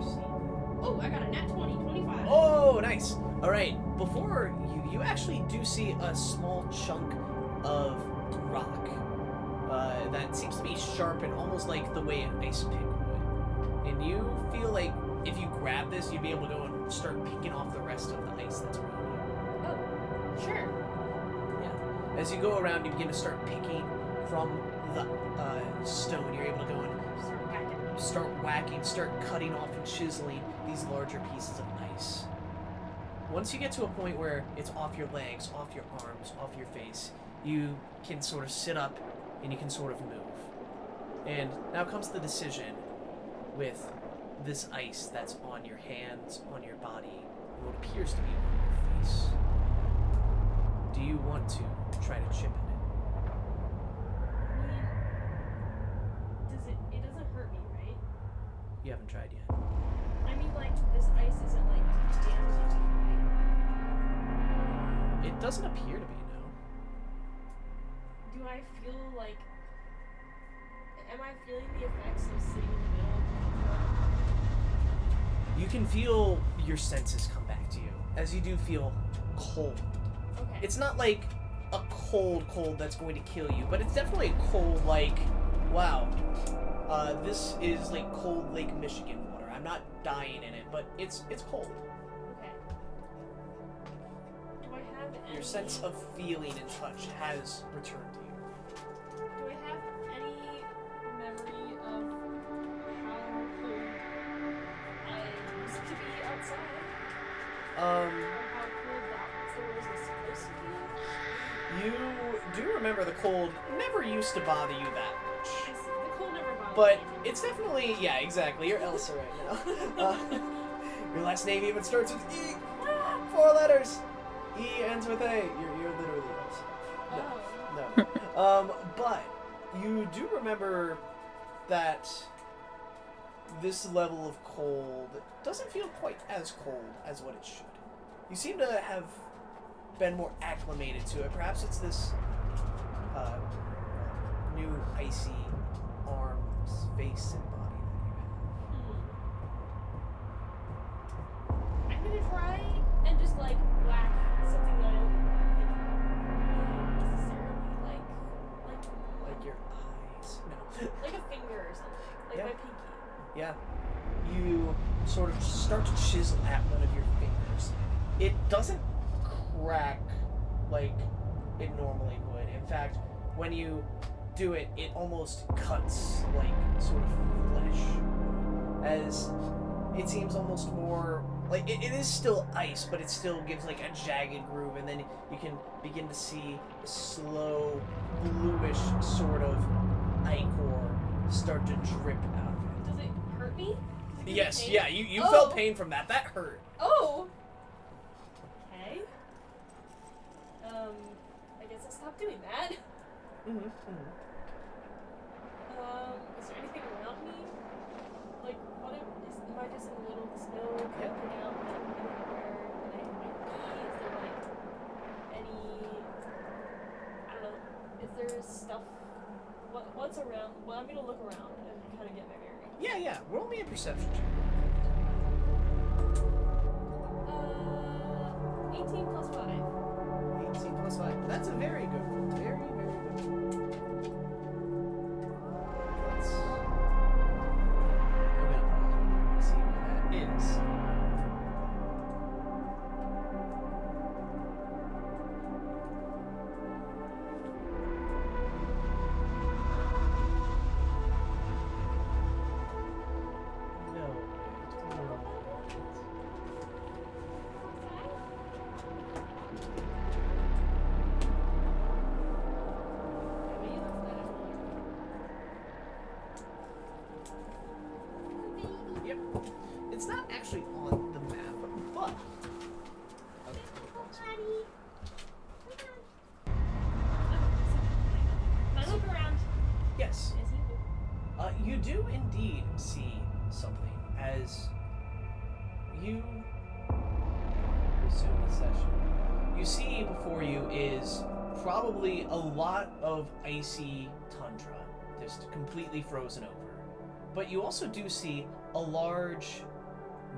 +1. Oh, I got a nat 20, 25. Oh, nice. All right. Before you actually do see a small chunk of rock that seems to be sharpened, almost like the way an ice pick would. And you feel like if you grab this, you'd be able to go and start picking off the rest of the ice that's around Oh, sure. you. Yeah. As you go around, you begin to start picking from the stone. You're able to go and Start whacking. start cutting off and chiseling these larger pieces of ice. Once you get to a point where it's off your legs, off your arms, off your face, you can sort of sit up and you can sort of move. And now comes the decision with this ice that's on your hands, on your body, and what appears to be on your face. Do you want to try to chip at it? It doesn't hurt me, right? You haven't tried yet. I mean, like, this ice isn't, like, damaging me, right? It doesn't appear to be, no. Do I feel, like... Am I feeling the effects of sitting in the middle of the You can feel your senses come back to you, as you do feel cold. Okay. It's not like a cold that's going to kill you, but it's definitely a cold like, wow, this is like cold Lake Michigan water. I'm not dying in it, but it's cold. Okay. Do I have any... Your sense of feeling and touch has returned to you. Do I have any memory of how cold I used to be outside? Or how cold that floor was supposed to be? You do remember the cold never used to bother you that much. The cold never bothered But me. it's definitely, yeah, exactly. You're Elsa right now. Your last name even starts with E. 4 letters. E ends with A. You're literally Elsa. Oh. No. But you do remember that this level of cold doesn't feel quite as cold as what it should. You seem to have been more acclimated to it. Perhaps it's this new icy arms, face, and body that you have. I'm gonna try and just like whack something that I don't necessarily Like your eyes. No. like a finger or something, like Yeah. my pinky. Yeah. You sort of start to chisel at one of your fingers. It doesn't crack like it normally would. In fact, when you do it, it almost cuts like sort of flesh. As it seems almost more like it is still ice, but it still gives like a jagged groove, and then you can begin to see a slow bluish sort of ichor start to drip out of it. Does it hurt me? Does it give me Yes, pain? yeah, you Oh. felt pain from that. That hurt. Oh. Okay. I guess I'll stop doing that. Is there anything around me? Like, am I just in the middle of the snow, camping out, like, anywhere that I might be? Is there, like, any, I don't know, is there stuff, what's around? Well, I'm gonna look around and kind of get my bearings. Yeah. Roll me a perception check. 18 plus 5. 18 plus 5. That's a very good one. Very, very good one. Let's. I'm gonna pause and see where that is. No. Yep. It's not actually on the map, but. Okay, pause. Can I look around? Yes. Is he? You do indeed see something as you resume the session. You see before you is probably a lot of icy tundra, just completely frozen over. But you also do see a large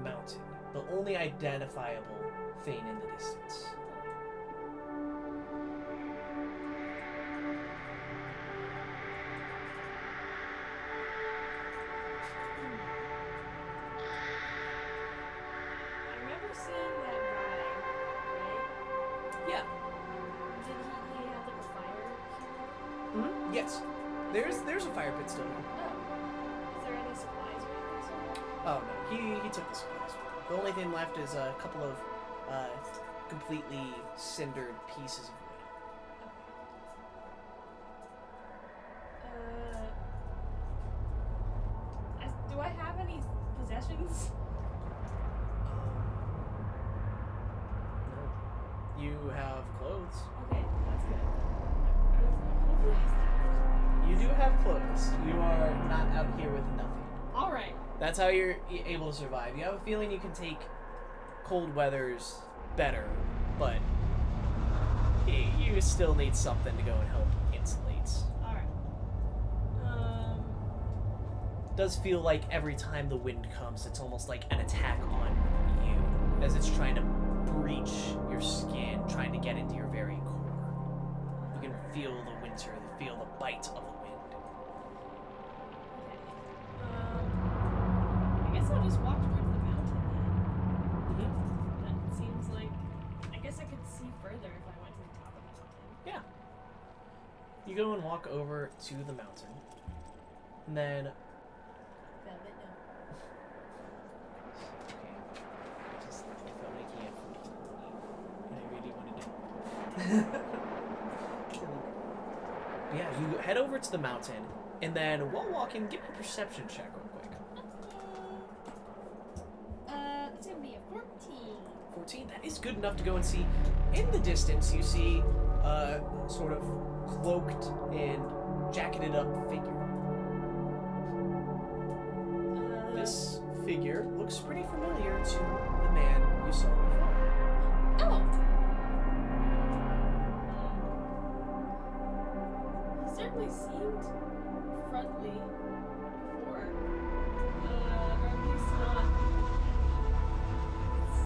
mountain, the only identifiable thing in the distance. I remember seeing that guy, right? Yeah. Did he have like a fire here? Mm-hmm. Yes. There's a fire pit still here. Oh. Is there any supplies or anything somewhere? Oh no, he took the supplies. The only thing left is a couple of completely cindered pieces of wood. potions? No. You have clothes. Okay, that's good. Hopefully You do have clothes. You are not out here with nothing. Alright. That's how you're able to survive. You have a feeling you can take cold weathers better, but you still need something to go and help insulate. Alright. Does feel like every time the wind comes, it's almost like an attack on you, as it's trying to breach your skin, trying to get into your very core. You can feel the winter, feel the bite of the wind. I guess I'll just walk towards the mountain then. That seems like... I guess I could see further if I went to the top of the mountain. Yeah. You go and walk over to the mountain, and then... Velvet, no. Okay. I just felt making it for and I really wanted it. Yeah, you head over to the mountain, and then while walking, give me a perception check real quick. It's gonna be a 14. 14, that is good enough to go and see. In the distance, you see a sort of cloaked and jacketed up figure. This figure looks pretty familiar to the man you saw before. Oh! He certainly seemed friendly before. Or at least not.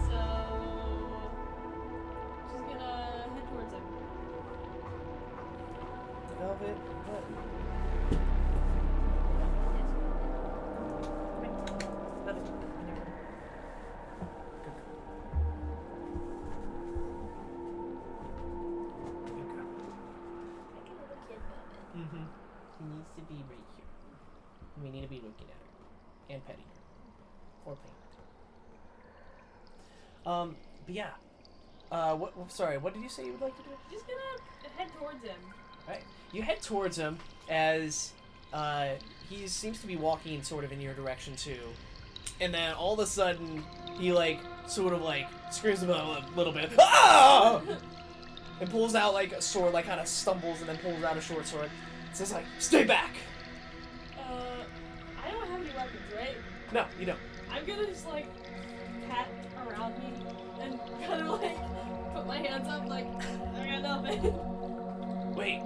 So... She's gonna head towards him. Velvet, what? Mm-hmm. He needs to be right here. We need to be looking at her. And petting her. Or playing with her. But yeah. Sorry, what did you say you would like to do? Just gonna head towards him. Right. You head towards him as he seems to be walking sort of in your direction too. And then all of a sudden, he sort of screams a little bit. Ah! And pulls out a sword, kind of stumbles and then pulls out a short sword. It says stay back! I don't have any weapons, right? No, you don't. I'm gonna just pat around me and kind of put my hands up I got nothing. Wait.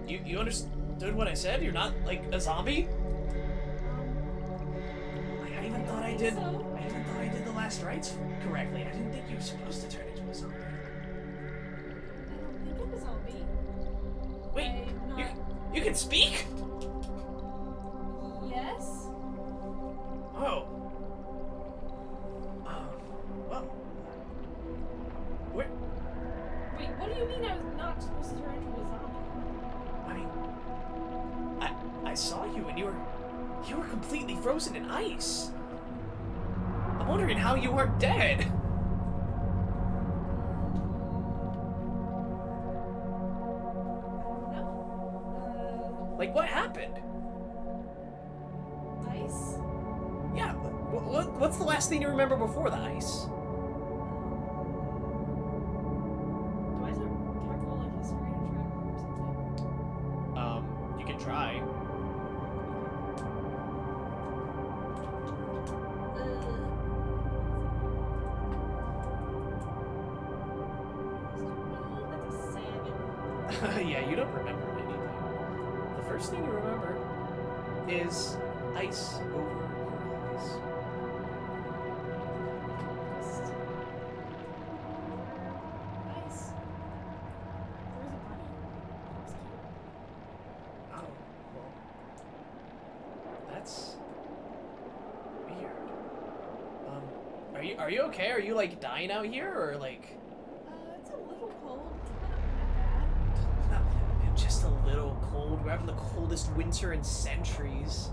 You understood what I said? You're not a zombie? I even thought I did. So? I even thought I did the last rites correctly. I didn't think you were supposed to turn into a zombie. I don't think I'm a zombie. Wait, I'm not... you can speak? Yes? Oh. Well. Where? Wait, what do you mean I was not supposed to turn into a zombie? I mean, I saw you and you were completely frozen in ice. I'm wondering how you weren't dead. No. What happened? Ice? Yeah, what's the last thing you remember before the ice? Do I have to roll history to try to remember something? You can try. That's a 7. Yeah, you don't remember anything. The first thing you remember is ice over your eyes. Ice. There was a bunny. That was cute. Oh, well, that's weird. Are you okay? Are you dying out here or It's a little cold. It's not that just a little cold? We're having the coldest winter in centuries.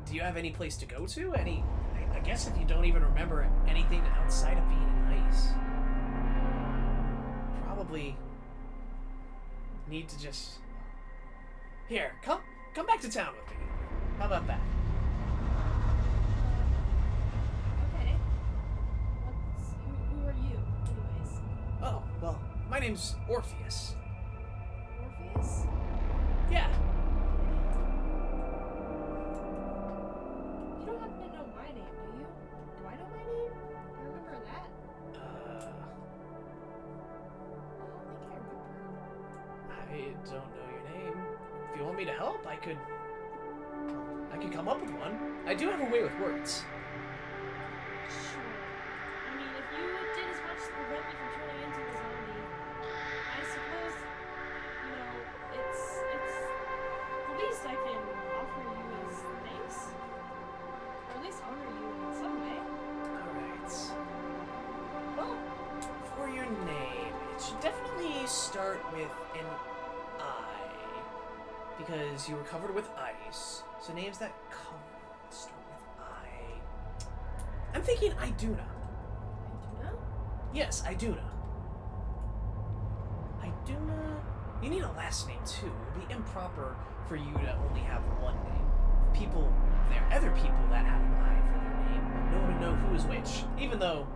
Do you have any place to go to? I guess if you don't even remember anything outside of being in ice, probably need to just... Here, come back to town with me. How about that? Okay. Who are you, anyways? Oh, well, my name's Orpheus. Orpheus? Yeah. You don't happen to know my name, do you? Do I know my name? I remember that. I don't think I remember. I don't know your name. If you want me to help, I could come up with one. I do have a way with words. Sure. I mean, if you did as much to prevent me from turning into a zombie, I suppose, you know, it's the least I can offer you is thanks. Or at least honor you in some way. Alright. Well, for your name, it should definitely start with an I. Because you were covered with ice. So names that start with I. I'm thinking Iduna. Iduna? Yes, Iduna. Iduna. You need a last name too. It would be improper for you to only have one name. There are other people that have an I for their name. No one would know who is which, even though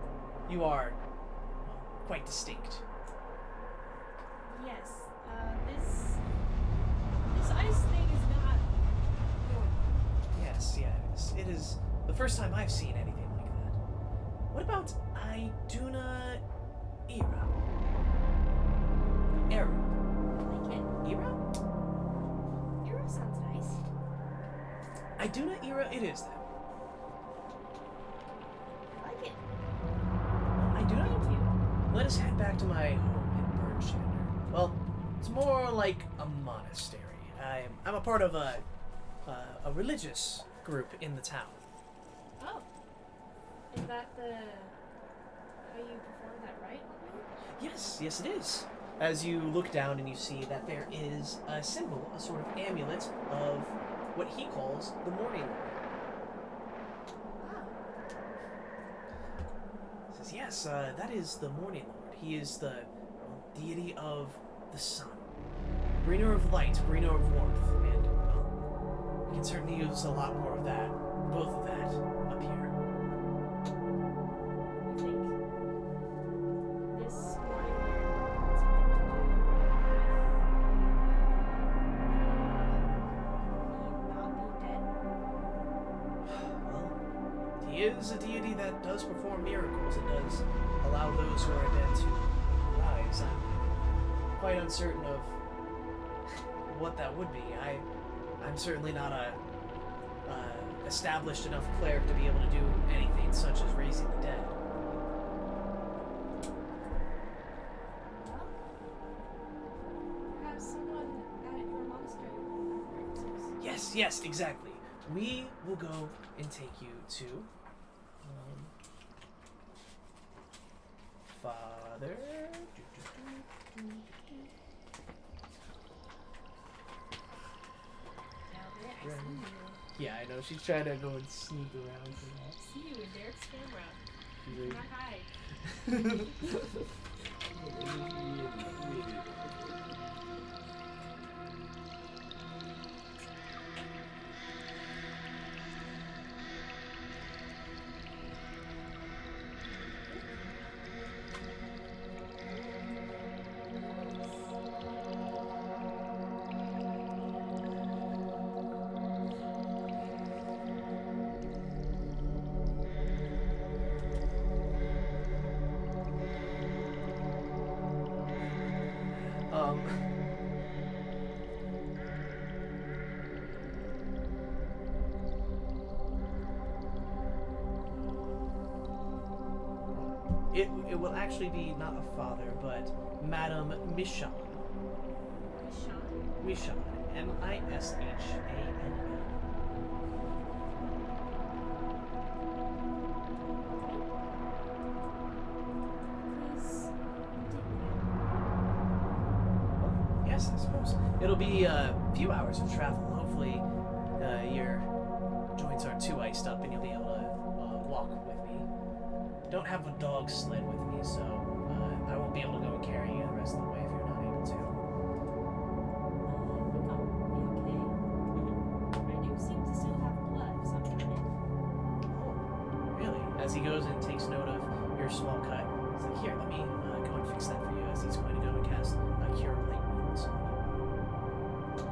you are quite distinct. Yes. This ice thing is not normal. Yes, it is the first time I've seen anything like that. What about Iduna Era? I like it. Era? Era sounds nice. Iduna Era it is then. I like it. Iduna? Thank you. Let us head back to my home in Burnchander. Well, it's more like a monastery. I'm a part of a religious group in the town. Oh. Is that how you perform that rite on me? Yes, it is. As you look down and you see that there is a symbol, a sort of amulet of what he calls the Morning Lord. Wow. He says, yes, that is the Morning Lord. He is the deity of the sun. Bringer of light, bringer of warmth, and we can certainly use a lot more of that, both of that, up here. You think this morning had something to do with me not being dead? Well, he is a deity that does perform miracles and does allow those who are dead to rise. I'm quite uncertain of what that would be. I'm certainly not a established enough cleric to be able to do anything such as raising the dead. Well, perhaps someone at your monastery will have answers. Yes, exactly. We will go and take you to Father. Yeah, I know. She's trying to go and sneak around for that. See you in Derek's camera. She's Not hide. It will actually be not a father, but Madame Michon. Michon. Mishane. Please Yes, I suppose. It'll be a few hours of travel. Hopefully, your joints aren't too iced up and you'll be able to walk with me. Don't have a dog sled with me, so I won't be able to go and carry you the rest of the way if you're not able to. I think I'll be okay. he goes and takes note of your small cut, he's like, here, let me go and fix that for you, as he's going to go and cast Cure Light Wounds on you.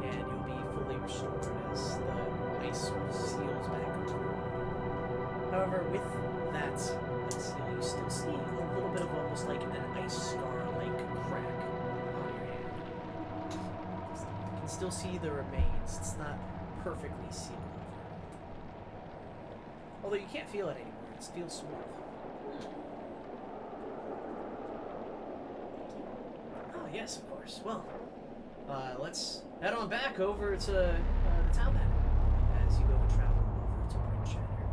And you'll be fully restored as the ice sort of seals back over. However, with that seal, you still see a little bit of almost like an ice scar-like crack on your hand. You can still see the remains. It's not perfectly sealed over. Although you can't feel it anymore. It feels smooth. Oh, yes, of course. Well, let's head on back over to the town then, as you go and travel over to Bryn Shander.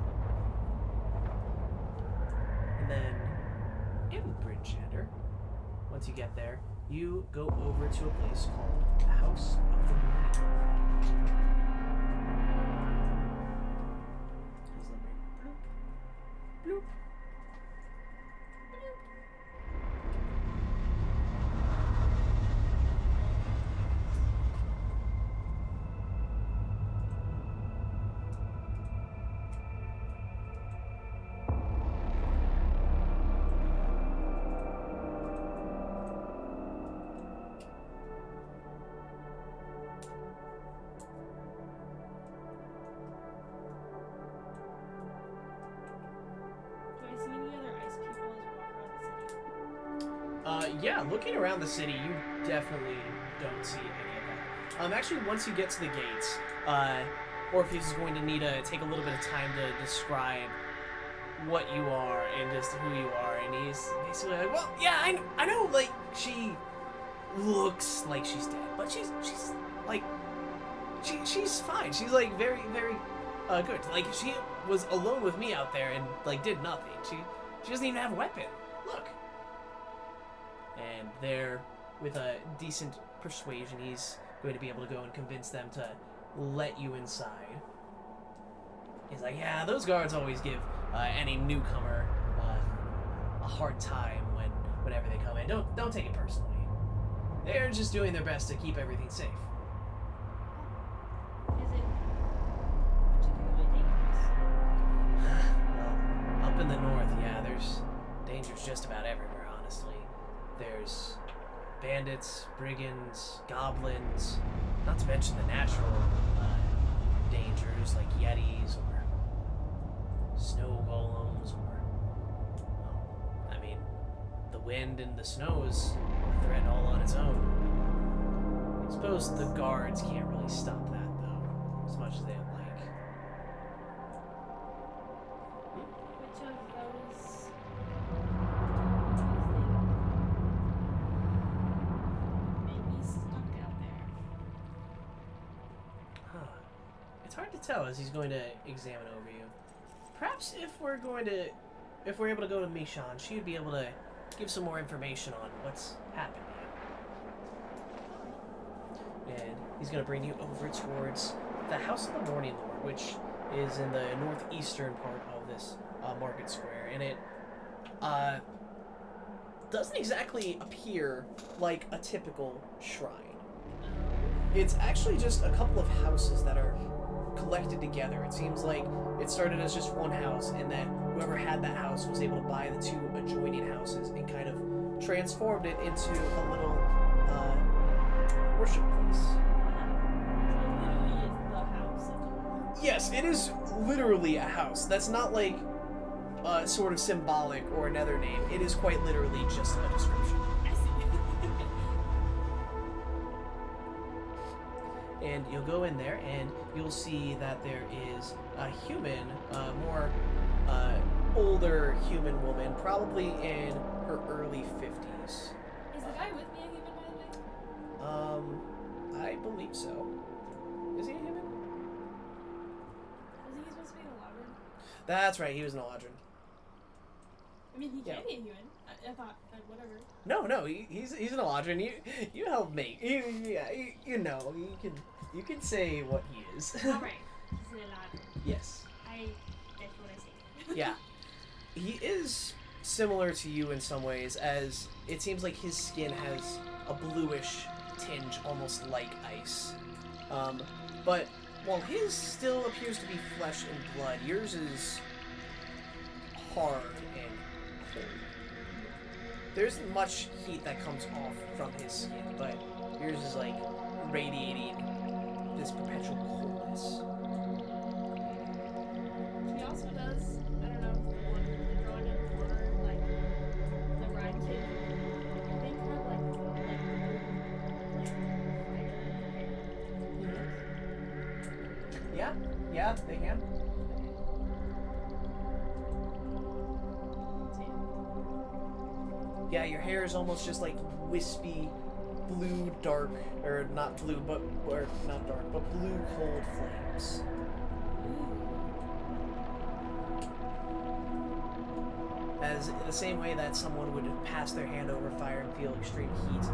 And then, in Bryn Shander, once you get there, you go over to a place called the House of the Morning. Bloop. Do I see any other ice people as we walk around the city? Yeah, looking around the city, you definitely don't see any of that. Actually, once you get to the gates, Orpheus is going to need to take a little bit of time to describe what you are and just who you are, and he's basically like, well, yeah, I know, like, she looks like she's dead, but she's like, she's fine. She's, like, very, very, good. Like, she was alone with me out there and, like, did nothing. She doesn't even have a weapon. Look. And there, with a decent persuasion, he's going to be able to go and convince them to let you inside. He's like, yeah, those guards always give any newcomer a hard time whenever they come in. Don't take it personally. They're just doing their best to keep everything safe. Is it particularly dangerous? Well, up in the north, yeah, there's dangers just about everywhere, honestly. There's bandits, brigands, goblins, not to mention the natural dangers like yetis or snow golems or, well, I mean, the wind and the snow is a threat all on its own. I suppose the guards can't really stop that, though, as much as they'd like. Which of those do you think may be stuck out there? Huh. It's hard to tell as he's going to examine over you. Perhaps if we're able to go to Mishan, she would be able to give some more information on what's happened to you. And he's going to bring you over towards the House of the Morning Lord, which is in the northeastern part of this market square. And it doesn't exactly appear like a typical shrine. It's actually just a couple of houses that are collected together. It seems like it started as just one house, and then whoever had that house was able to buy the two adjoining houses and kind of transformed it into a little worship place. So it literally is the house of the Lord. Yes, it is literally a house. That's not like sort of symbolic or another name. It is quite literally just a description. I see. And you'll go in there and you'll see that there is a human, more older human woman, probably in her early 50s. Is the guy with me a human, by the way? I believe so. Is he a human? Wasn't he supposed to be an Eladrin? That's right, he was an Eladrin. I mean, he Yeah. can be a human. I thought, whatever. No, he's an Eladrin. You helped me. You know, you can say what he is. Alright, he's an Eladrin. Yes. That's what I say. Yeah. He is similar to you in some ways, as it seems like his skin has a bluish tinge, almost like ice. But while his still appears to be flesh and blood, yours is hard and cold. There isn't much heat that comes off from his skin, but yours is like radiating this perpetual coldness. He also does, I don't know, the one drawing in the corner, like the Ryan kid. I think have like Yeah, yeah, they can. Yeah, your hair is almost just like wispy, blue, dark, or not blue, but or not dark, but blue, cold flames. As in the same way that someone would pass their hand over fire and feel extreme heat,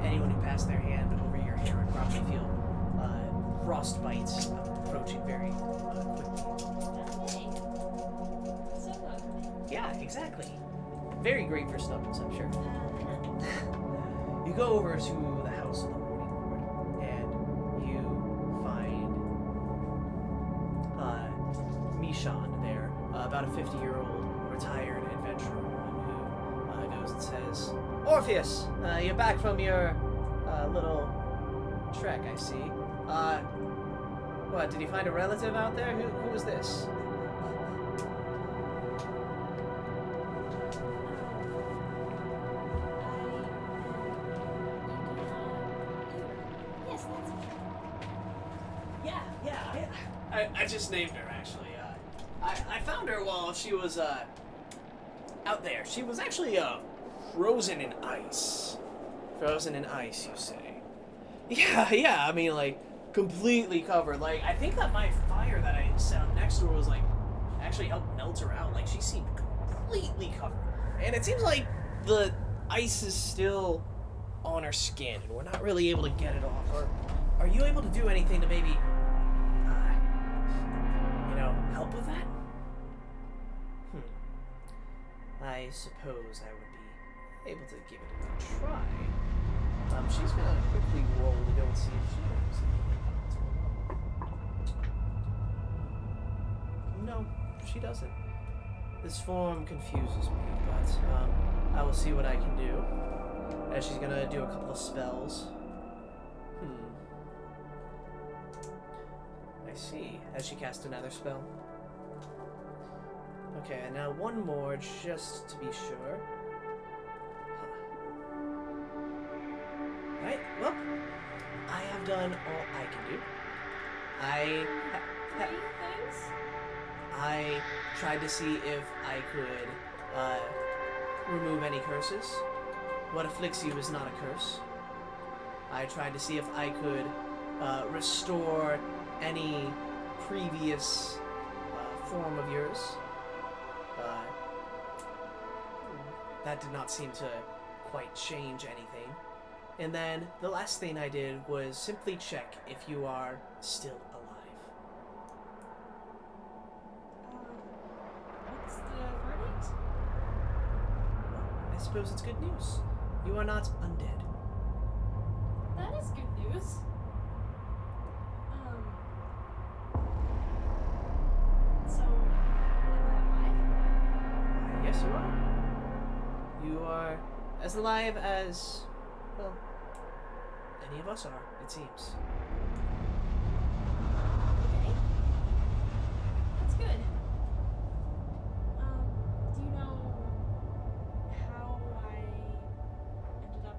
anyone who passed their hand over your hair would probably feel frostbite approaching very quickly. Yeah, exactly. Very great for snubbins, I'm sure. You go over to the house of the Morning Lord, and you find Mishan there, about a 50-year-old retired adventurer woman who goes and says, "Orpheus, you're back from your little trek, I see. What, did you find a relative out there? Who was this?" Yes, that's it. Yeah. I just named her, actually. I found her while she was, out there. She was actually, frozen in ice. Frozen in ice, you say? Yeah, I mean, like, completely covered. Like, I think that my fire that I set up next to her was, like, actually helped melt her out. Like, she seemed completely covered. And it seems like the ice is still on her skin, and we're not really able to get it off. Or are you able to do anything to maybe, help with that? I suppose I would be able to give it a try. She's gonna quickly roll to go and see if she knows anything about what's going on. No, she doesn't. This form confuses me, but I will see what I can do. As she's gonna do a couple of spells. I see. Has she cast another spell? Okay, and now one more, just to be sure. Right, well, I have done all I can do. I tried to see if I could remove any curses. What afflicts you is not a curse. I tried to see if I could restore any previous form of yours. That did not seem to quite change anything. And then the last thing I did was simply check if you are still alive. What's the verdict? Well, I suppose it's good news. You are not undead. That is good news. So, am I alive? Yes, you are. You are as alive as, well, any of us are, it seems. Okay. That's good. Do you know how I ended up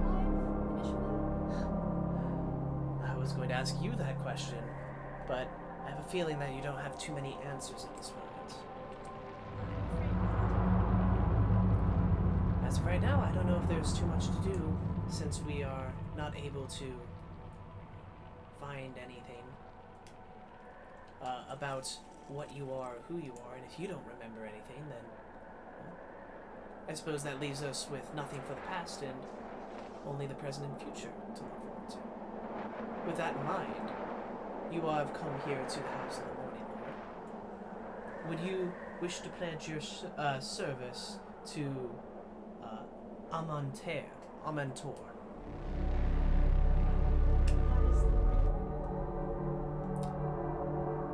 alive initially? I was going to ask you that question, but I have a feeling that you don't have too many answers at this moment. As of right now, I don't know if there's too much to do, since we are not able to find anything about what you are or who you are, and if you don't remember anything, then well, I suppose that leaves us with nothing for the past and only the present and future to look forward to. With that in mind, you have come here to the House of the Morning Lord. Would you wish to pledge your service to Amantor?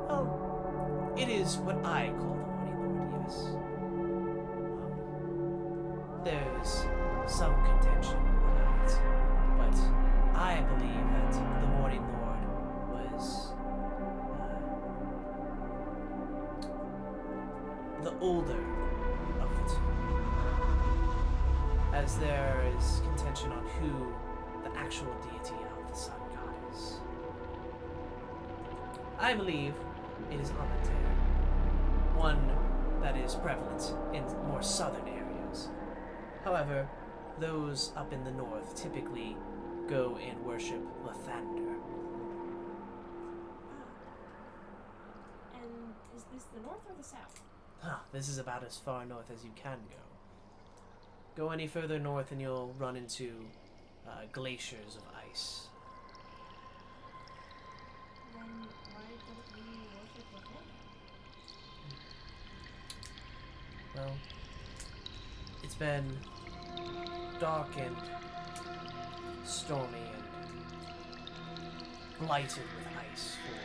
Well, It is what I call the Morning Lord, yes. There's some contention about it, but I believe that the Morning Lord was the older of the two, as there is contention on who the actual deity of the sun god is. I believe it is Amantair, one that is prevalent in more southern areas. However, those up in the north typically go and worship Lathander. And is this the north or the south? This is about as far north as you can go. Go any further north and you'll run into glaciers of ice. Then why don't we worship Lathander? Well, it's been dark and stormy and blighted with ice for...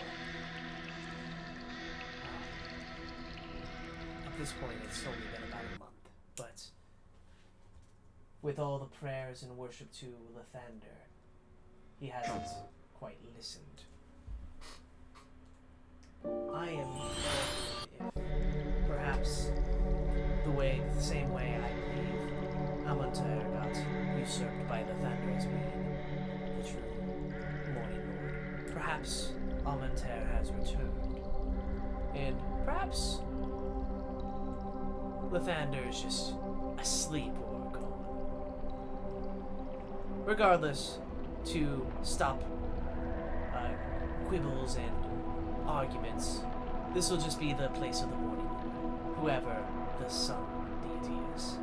at this point, it's only been about a month, but with all the prayers and worship to Lathander, he hasn't quite listened. I am wondering if perhaps the same way I believe Amantair got usurped by Lathander as being the true Morning Lord. Perhaps Amantair has returned, and perhaps Lathander is just asleep or gone. Regardless, to stop quibbles and arguments, this will just be the place of the Morning Lord, whoever the sun deity is.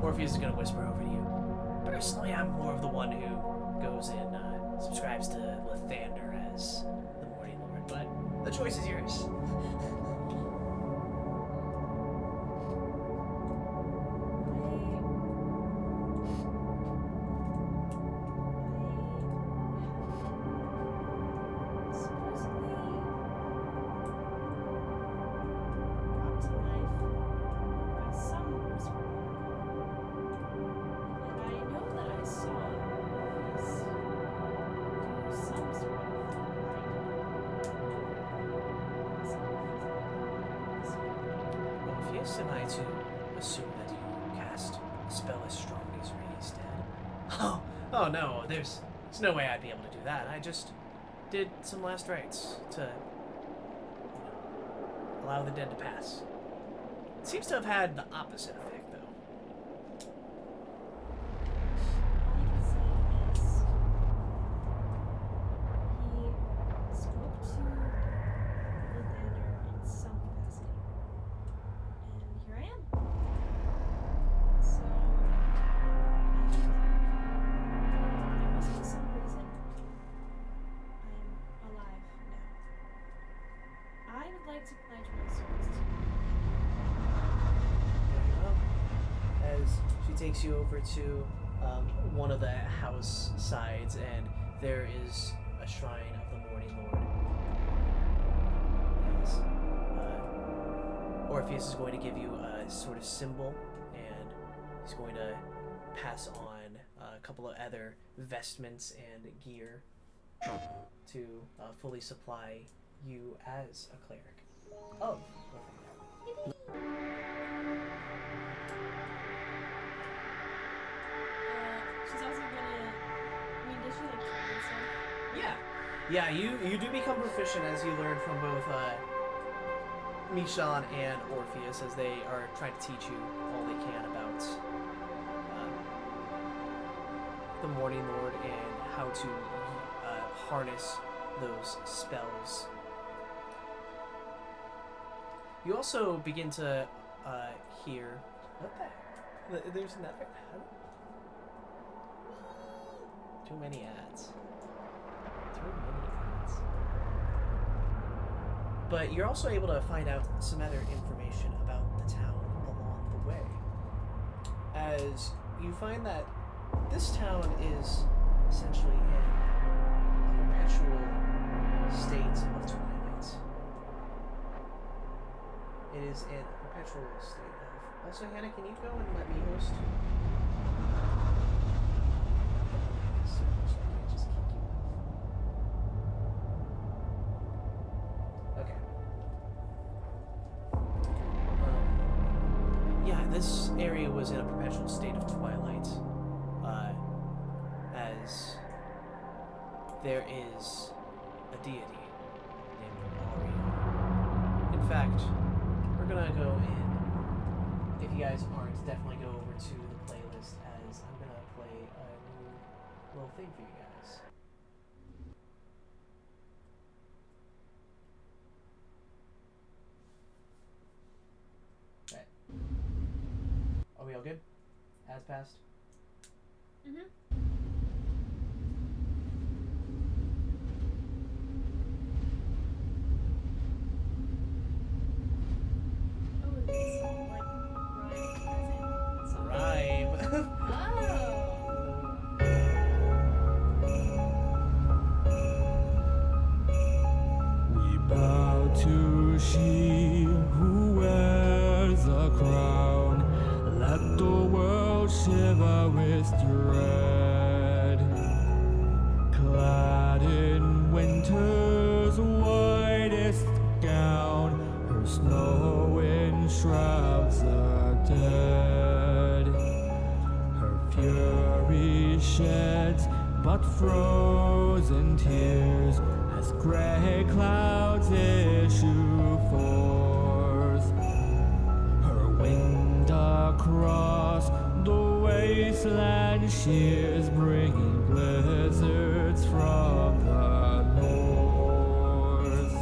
Orpheus is going to whisper over to you. Personally, I'm more of the one who goes and subscribes to Lathander as the Morning Lord, but the choice is yours. Am I to assume that you cast a spell as strong as Ray's dead? Oh no, there's no way I'd be able to do that. I just did some last rites to, allow the dead to pass. It seems to have had the opposite effect, though. All I can say is he spoke to Lathander in some capacity. And here I am. So I think there must be some reason I'm alive now. I would like to pledge my service to you. Very well. As she takes you over to one of the house sides, and there is a shrine of the Morning Lord. As Orpheus is going to give you a sort of symbol, and he's going to pass on a couple of other vestments and gear to fully supply you as a cleric of Lathander. She's also gonna. I mean, does she like train and stuff? Yeah, you do become proficient as you learn from both Mishan and Orpheus, as they are trying to teach you all they can about the Morning Lord and how to harness those spells. You also begin to hear... What the heck? There's another ad? Too many ads. Too many ads. But you're also able to find out some other information about the town along the way. As you find that this town is essentially in perpetual state of twilight. It is in a perpetual state of. Also, Hannah, can you go and let me host? So I can't just kick you off. Okay. Yeah, this area was in a perpetual state of twilight. As there is a deity named Ario. In fact, we're gonna go in. If you guys aren't, definitely go over to the playlist as I'm gonna play a new little thing for you guys. Okay. Are we all good? Has passed? Mhm. Oh, it's like rhyme as in song. Rhyme. Oh. We bow to she who wears a crown. Let the world shiver with dread. Clad in winter's whitest gown, her snow enshrouds the dead. Her fury sheds but frozen tears as gray clouds issue forth. Her wind across the wasteland shears, bringing blizzards from the north.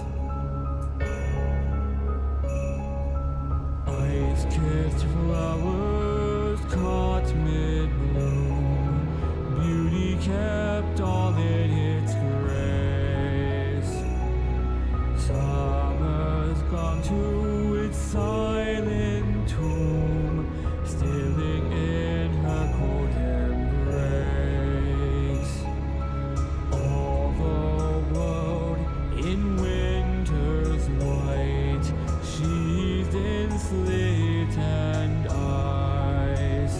Ice-kissed flowers caught mid-bloom, beauty kept all in its grace. Summer's gone to its silent tomb, stealing in her cold embrace. All the world in winter's white, sheathed in sleet and ice,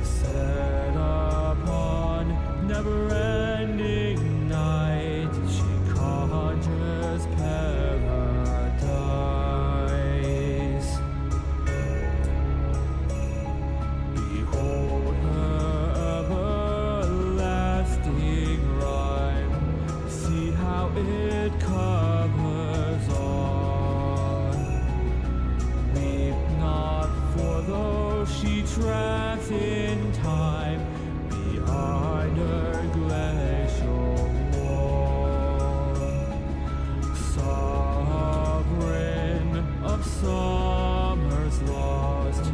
set upon never-ending night, she conjures paradise. Behold her everlasting rhyme, see how it covers on. Weep not, for though she tracks in time behind her glacial wall, sovereign of summer's lost,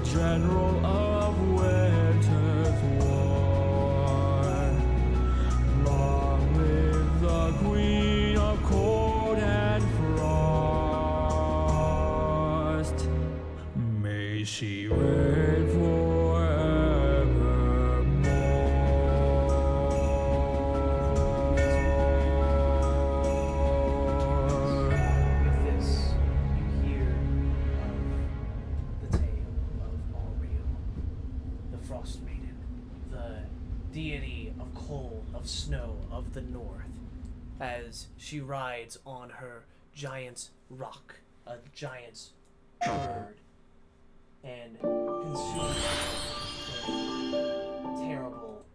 general of winter's war, long live the queen of cold and frost. May she reign forevermore. With this, you hear of the tale of Ario, the Frost Maiden, the deity of cold, of snow, of the north, as she rides on her giant rock, a giant bird, and consumes with terrible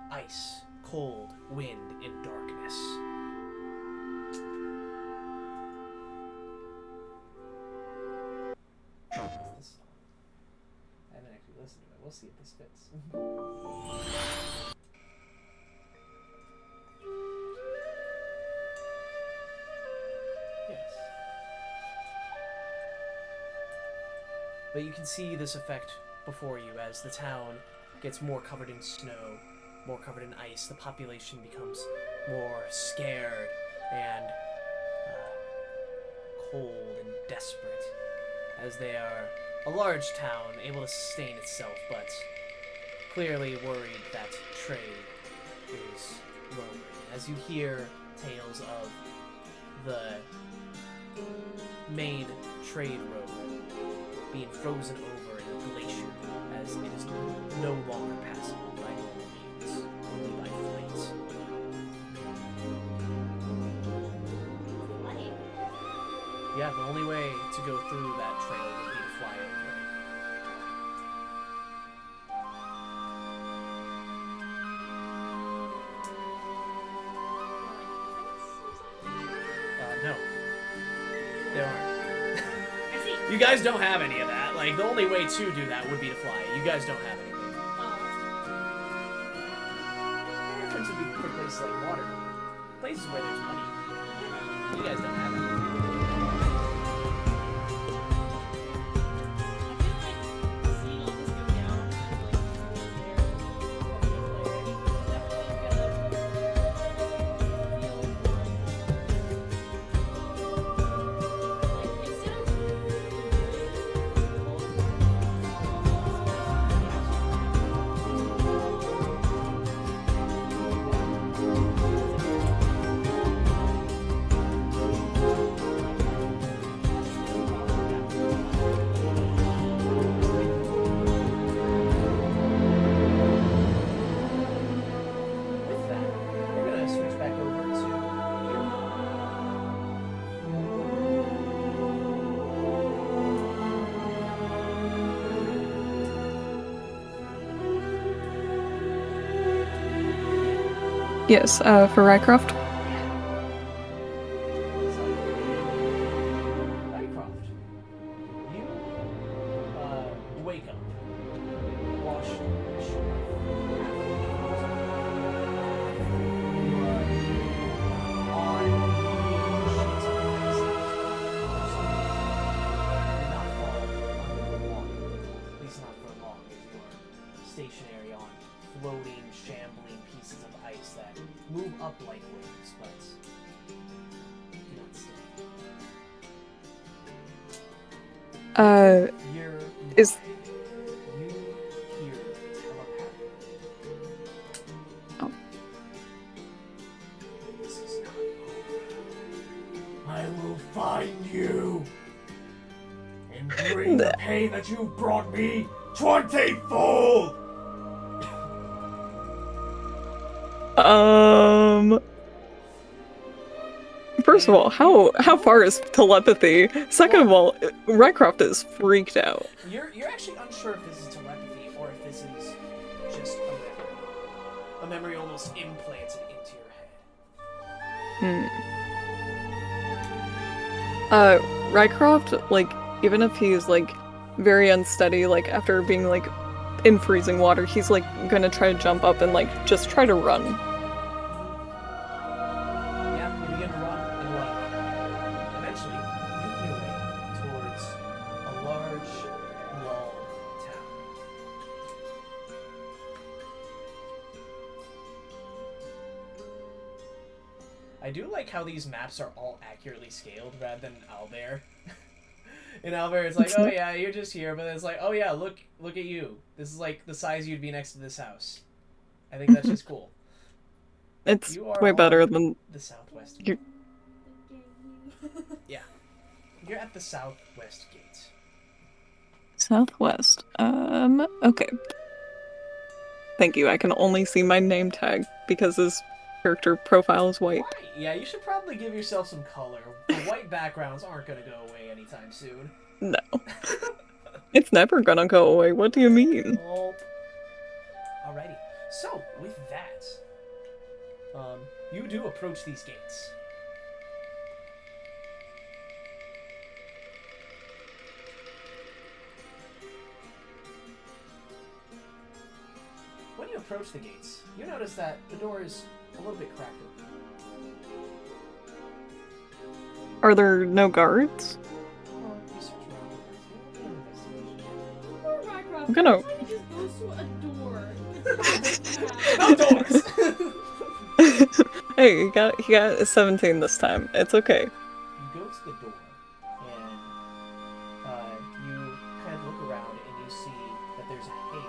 ice, cold, wind, and darkness. What's this song? I haven't actually listened to it. We'll see if this fits. Yes. But you can see this effect before you as the town gets more covered in snow, more covered in ice. The population becomes more scared and cold and desperate, as they are a large town able to sustain itself, but clearly worried that trade is road. As you hear tales of the main trade road being frozen over in the glacier, as it is no longer passable by normal means, only by flight. Flight. Yeah, the only way to go through that trail would be to fly over it. No. There aren't. I see. You guys don't have any of that. Like, the only way to do that would be to fly. You guys don't have anything. Oh, The difference would be for places like water. Places where there's money. You guys don't have anything. I feel like seeing all this go down, With that, we're gonna switch back over to here. Yes, for Rycroft. Mycroft, you wake up, wash your shirt. On the sheets of ice, for some reason, did not fall under the water, at least not for long, as you are stationary on floating, shambling pieces of ice that move up like waves, but do not stay. You're Is- you hear telepathy. Oh. This is not over. I will find you and bring the pain that you brought me 20-fold. First of all, how far is telepathy? Second of all, Rycroft is freaked out. You're actually unsure if this is telepathy or if this is just a memory. A memory almost implanted into your head. Rycroft, like, even if he's like very unsteady, like after being like in freezing water, he's like gonna try to jump up and like just try to run. Yeah, you begin to run and run. Eventually, you make your way towards a large, walled town. I do like how these maps are all accurately scaled rather than Owlbear. In Owlbear, it's like, oh yeah, you're just here, but it's like, oh yeah, look at you. This is like the size you'd be next to this house. I think that's just cool. It's You are way better on than the southwest. You- You're at the southwest gate. Southwest. Okay. Thank you. I can only see my name tag because his character profile is white. Why? Yeah, you should probably give yourself some color. The white backgrounds aren't gonna go away anytime soon. No. It's never gonna go away. What do you mean? Nope. Alrighty. So, with that, you do approach these gates. When you approach the gates, you notice that the door is a little bit cracked open. Are there no guards? Or you search around the doors. Investigation. Poor Rycroft. I'm gonna- He just goes to a door. No doors! Hey, he got a 17 this time. It's okay. You go to the door, and you kind of look around, and you see that there's a hay.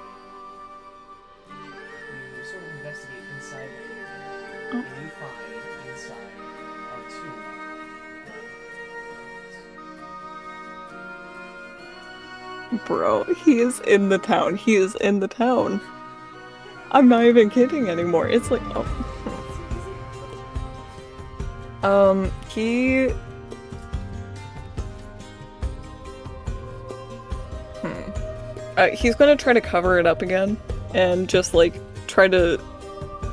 You sort of investigate inside the hay, Oh. And you find inside are two. Bro, he is in the town. He is in the town. I'm not even kidding anymore. It's like, oh. He... he's gonna try to cover it up again and just, like, try to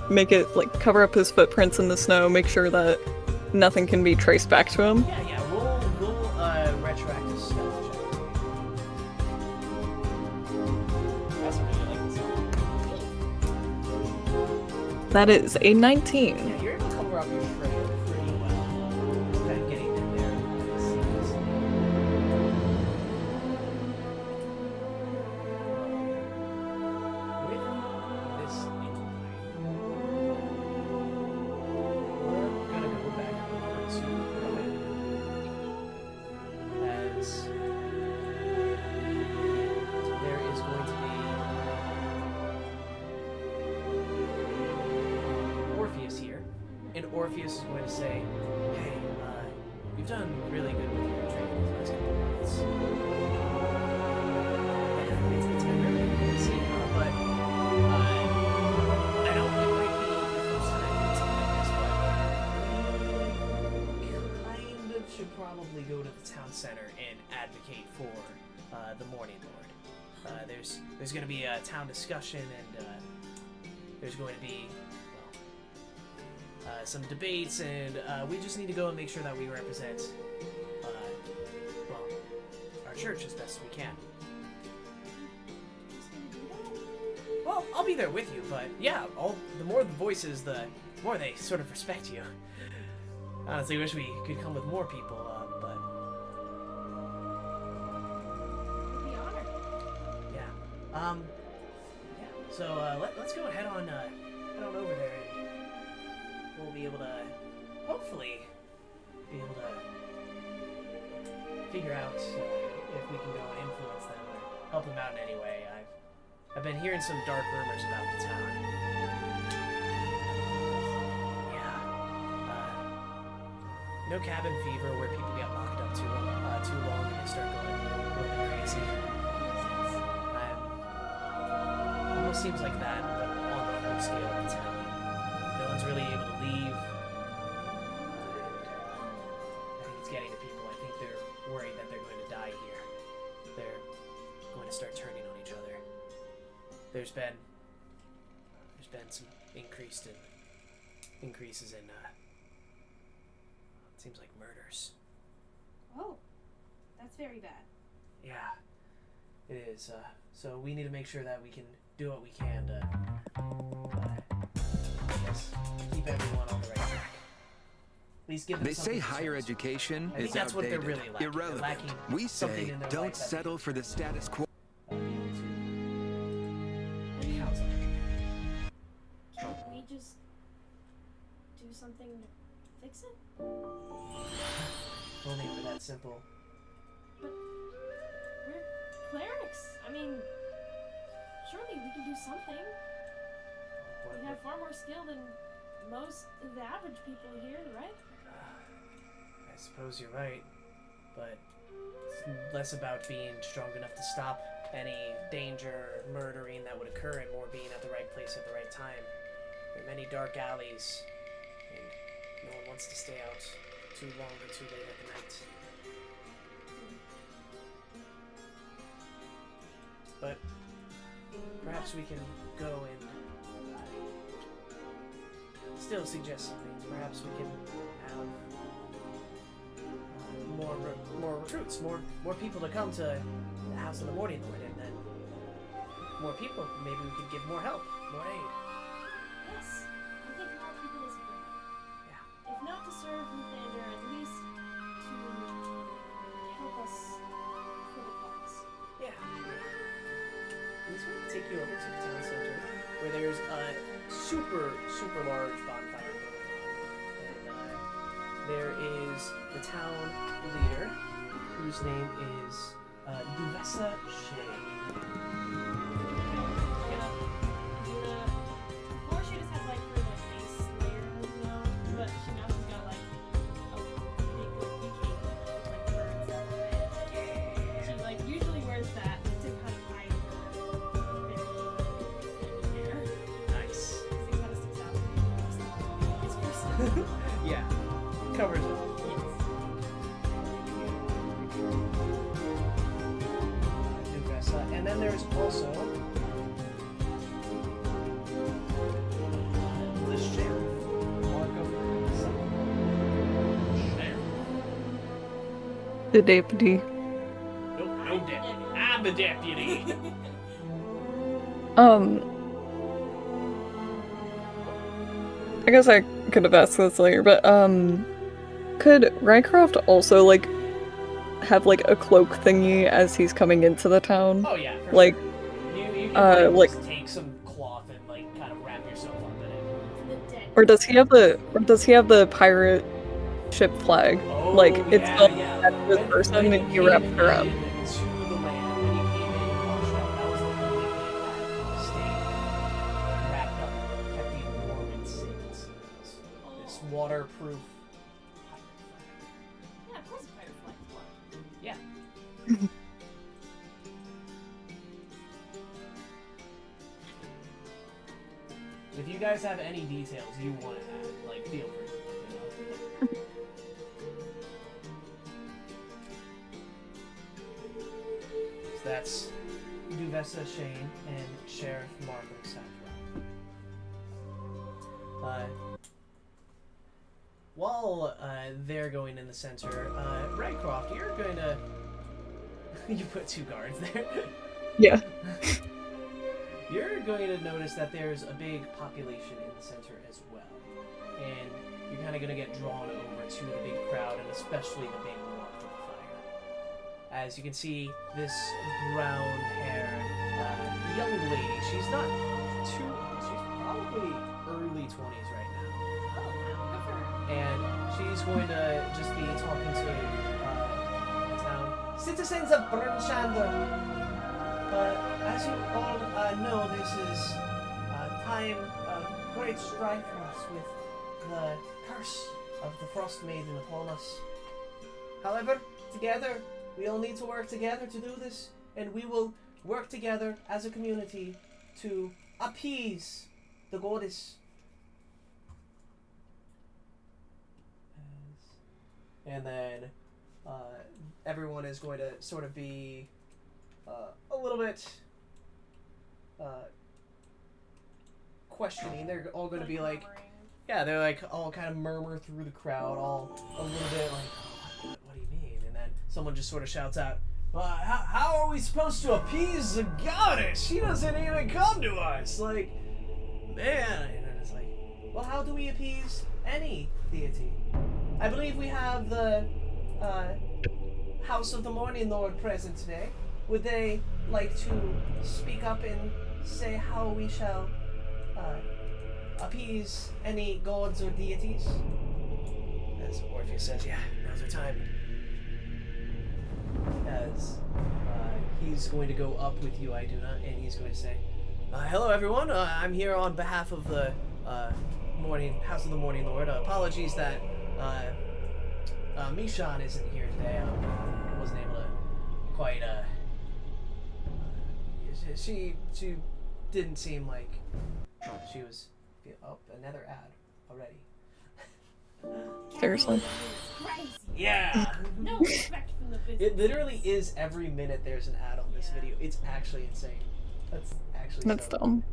make it, like, cover up his footprints in the snow, make sure that nothing can be traced back to him. Yeah, roll retroactive stealth check. That's really like this. That is a 19. Yeah, you're able to cover up your trail pretty well. Kind of getting in there. With this in mind, we're gonna go back over to Rowan. As there is going to be Orpheus here, and Orpheus is going to say, "Hey, you've done really good with your training these last couple of months. It's been really good to see, but I know it might be the first time doing something like this, but we kind of should probably go to the town center and advocate for the Morning Lord. There's going to be a town discussion, and there's going to be some debates, and we just need to go and make sure that we represent our church as best we can." Well, I'll be there with you, but yeah, the more the voices, the more they sort of respect you. Honestly, wish we could come with more people, but We'd be honored. yeah. So let's go head on over there, and we'll be able to hopefully figure out if we can go and influence them or help them out in any way. I've been hearing some dark rumors about the town. Yeah. Cabin fever where people get locked up too long and they start going a little bit crazy. Almost seems like that, but on the whole scale of the town. No one's really able to leave. I think it's getting to people. I think they're worried that they're going to die here. They're going to start turning on each other. There's been some increases in it seems like murders. Oh, that's very bad. Yeah, it is. So we need to make sure that we can do what we can to keep everyone on the right track. At least give them They say something to higher turn to. education I think is that's what outdated, they're really lacking. They're irrelevant. lacking We something say in their don't life that settle they for the can status quo. be able to counsel. Can't we just do something to fix it? Only if that simple. But we're clerics. I mean, surely we can do something. We have far more skill than most of the average people here, right? I suppose you're right, but it's less about being strong enough to stop any danger, murdering that would occur, and more being at the right place at the right time. There are many dark alleys, and no one wants to stay out too long or too late at the night. But perhaps we can go and still suggest something. Perhaps we can have more recruits, more people to come to the House of the Morning Lord, and then more people. Maybe we could give more help, more aid. Yes, I think more people is good. Yeah. If not to serve Lathander, at least to help us for the cause. Yeah. I'm just going to take you over to the town center, where there's a super large bonfire going on. And there is the town leader, whose name is Duvessa Shea. Before she just had like her base layer Yeah, covers it. Duvessa. And then there's also the sheriff, Marco. Sheriff. The deputy. Nope, no deputy. I'm the deputy. I guess I could have asked this later, but could Rycroft also like have like a cloak thingy as he's coming into the town? Oh yeah, for Like, sure. You can like- just take some cloth and like kind of wrap yourself up in it. The dead. or does he have the pirate ship flag? Oh, Like, it's yeah, not yeah. that this When- person when and you he came wrapped her up. into the land, when you came in, washed up, that was the only thing that stayed wrapped up, kept you warm and safe. This waterproof. Yeah, of course, a pirate flag. What? Yeah. If you guys have any details you want to add, like, feel free. You know? So that's Duvessa Shane and Sheriff Marco Sakura. While they're going in the center, Rycroft, you're going to... you put 2 guards there. Yeah. You're going to notice that there's a big population in the center as well. And you're kind of going to get drawn over to the big crowd, and especially the big warmth of the fire. As you can see, this brown-haired young lady, she's not too old, she's probably early 20s right now. Oh, wow, good for her. And she's going to just be talking to the town citizens of Brunchander. As you all know, this is a time of great strife for us with the curse of the Frost Maiden upon us. However, together, we all need to work together to do this, and we will work together as a community to appease the goddess. And then everyone is going to sort of be a little bit questioning. They're all going to be like, yeah, they're like all kind of murmur through the crowd, all a little bit like, oh, what do you mean? And then someone just sort of shouts out, how are we supposed to appease the goddess? She doesn't even come to us. Like, man. And then it's like, well, how do we appease any deity? I believe we have the House of the Morning Lord present today. Would they like to speak up and say how we shall appease any gods or deities? As Orpheus says, yeah, now's our time. As he's going to go up with you, Iduna, and he's going to say, hello everyone, I'm here on behalf of the House of the Morning Lord. Apologies that Mishan isn't here today. I wasn't able to quite she didn't seem like she was another ad already. Seriously. Crazy. Yeah. No respect from the business. It literally is every minute there's an ad on this video. It's actually insane. That's actually That's so dumb.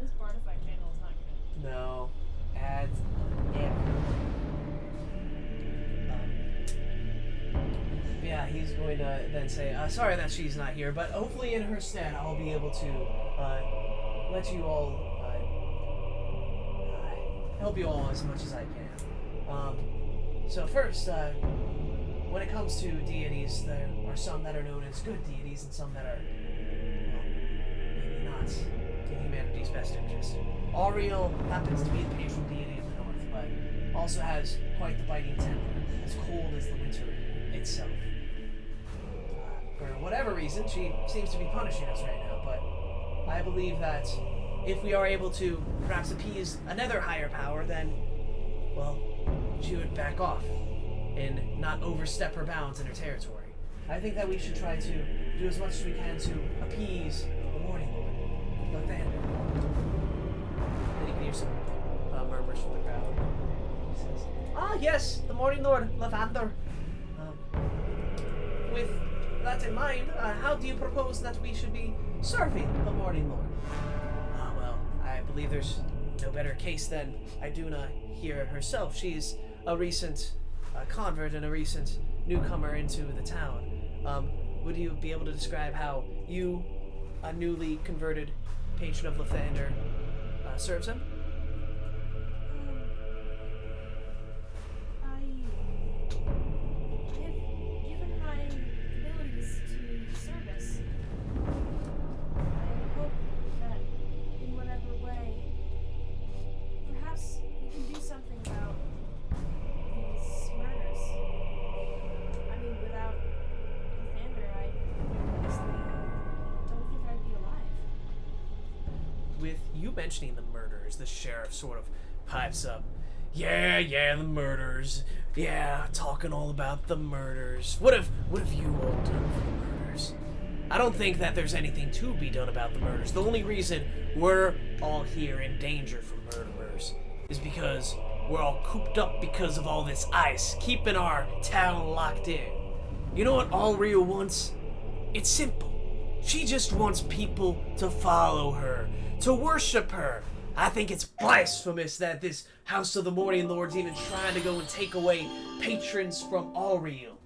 This Bartify channel is not good. No. Ads. Yeah. Yeah, he's going to then say, sorry that she's not here, but hopefully in her stead I'll be able to let you all, help you all as much as I can. So first, when it comes to deities, there are some that are known as good deities and some that are, well, maybe not in humanity's best interest. Auriel happens to be the patron deity of the north, but also has quite the biting temper, as cold as the winter itself. For whatever reason, she seems to be punishing us right now, but I believe that if we are able to perhaps appease another higher power, then, well, she would back off and not overstep her bounds in her territory. I think that we should try to do as much as we can to appease the Morning Lord, Lathander. Then you can hear some murmurs from the crowd. Ah, yes, the Morning Lord, Lavander. With that in mind, how do you propose that we should be serving the Morning Lord? Ah, well, I believe there's no better case than Iduna here herself. She's a recent convert and a recent newcomer into the town. Would you be able to describe how you, a newly converted patron of Lathander, serves him? I have given my abilities to service. I hope that in whatever way, perhaps we can do something about these murders. I mean, without Lathander, I honestly don't think I'd be alive. With you mentioning the murders, the sheriff sort of pipes up. Yeah, the murders. Yeah, talking all about the murders. What have you all done for the murders? I don't think that there's anything to be done about the murders. The only reason we're all here in danger from murderers is because we're all cooped up because of all this ice, keeping our town locked in. You know what Alria wants? It's simple. She just wants people to follow her, to worship her. I think it's blasphemous that this House of the Morning Lord's even trying to go and take away patrons from Alriel.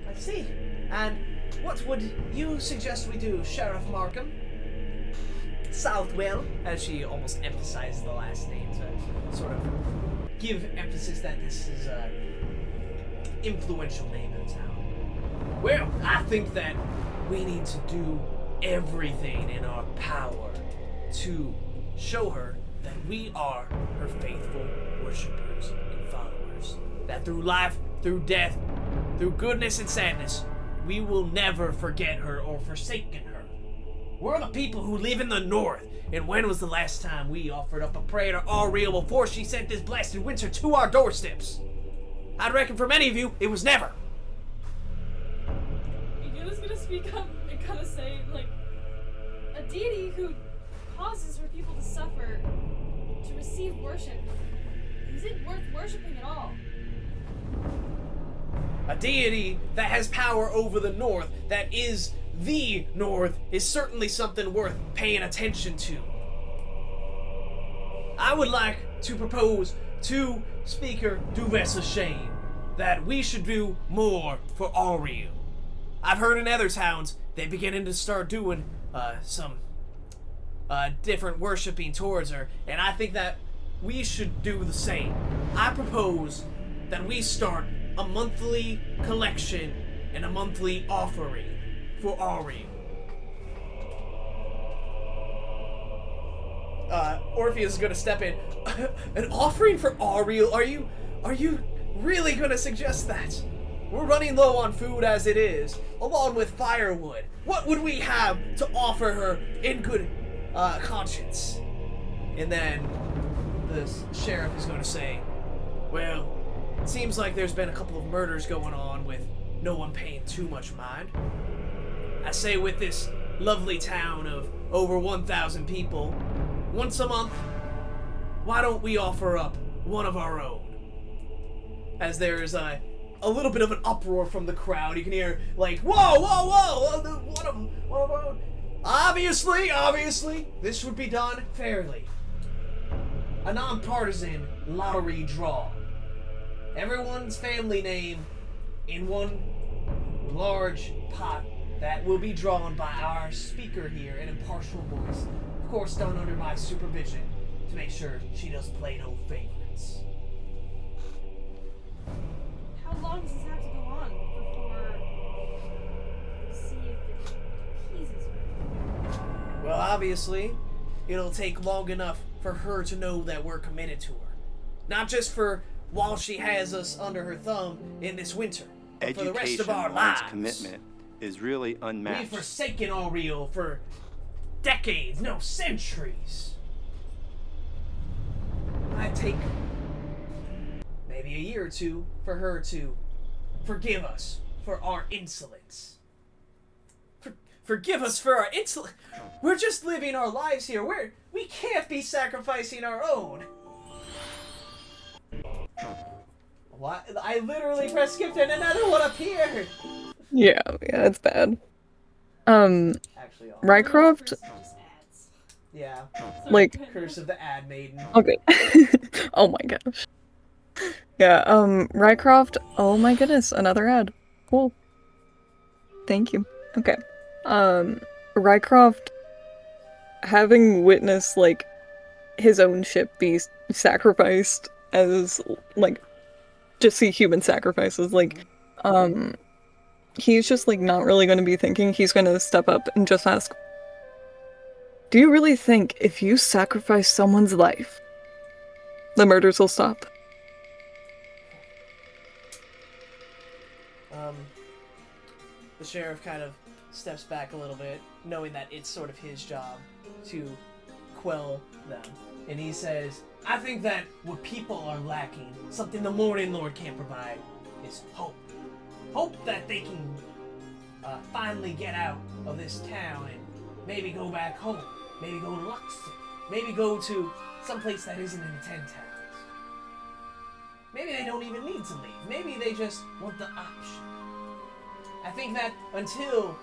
I see. And what would you suggest we do, Sheriff Markham? Southwell, as she almost emphasizes the last name to sort of give emphasis that this is a influential name in the town. Well, I think that we need to do everything in our power to show her that we are her faithful worshippers and followers. That through life, through death, through goodness and sadness, we will never forget her or forsaken her. We're the people who live in the north, and when was the last time we offered up a prayer to Alriel before she sent this blasted winter to our doorsteps? I'd reckon for many of you, it was never. Iduna's gonna speak up and kind of say, like, a deity who causes her people to suffer to receive worship isn't worth worshipping at all. A deity that has power over the north, that is the north, is certainly something worth paying attention to. I would like to propose to Speaker Duvessa Shane that we should do more for Alriel. I've heard in other towns they're beginning to start doing some different worshiping towards her, and I think that we should do the same. I propose that we start a monthly collection and a monthly offering for Alriel. Orpheus is gonna step in. An offering for Alriel? Are you really gonna suggest that? We're running low on food as it is, along with firewood. What would we have to offer her in good conscience? And then the sheriff is going to say, well, it seems like there's been a couple of murders going on with no one paying too much mind. I say with this lovely town of over 1,000 people, once a month, why don't we offer up one of our own? As there's a little bit of an uproar from the crowd. You can hear, like, whoa, one of our own. Obviously, this would be done fairly. A nonpartisan lottery draw. Everyone's family name in one large pot that will be drawn by our speaker here, an impartial voice. Of course, done under my supervision to make sure she doesn't play no favorites. How long does this have to go on before we see if it pleases her? Well, obviously, it'll take long enough for her to know that we're committed to her. Not just for while she has us under her thumb in this winter, but for the rest of our lives. Commitment is really unmatched. We've forsaken Alriel for decades, no, centuries. I'd take maybe a year or two for her to forgive us for our insolence. Forgive us for our insolence. We're just living our lives here. We can't be sacrificing our own. What? I literally pressed skip and another one appeared! Yeah, it's bad. Actually, Rycroft, Just ads. yeah. like, Curse of the Ad Maiden. okay. Oh my gosh. Yeah, Rycroft, oh my goodness, another ad. Cool. Thank you. Okay. Rycroft, having witnessed, like, his own ship be sacrificed as, like, just see human sacrifices, like, he's just, like, not really gonna be thinking. He's gonna step up and just ask, do you really think if you sacrifice someone's life, the murders will stop? The sheriff kind of steps back a little bit, knowing that it's sort of his job to quell them. And he says, I think that what people are lacking, something the Morning Lord can't provide, is hope. Hope that they can finally get out of this town and maybe go back home. Maybe go to Luxton. Maybe go to someplace that isn't in the 10 Towns. Maybe they don't even need to leave. Maybe they just want the option. I think that until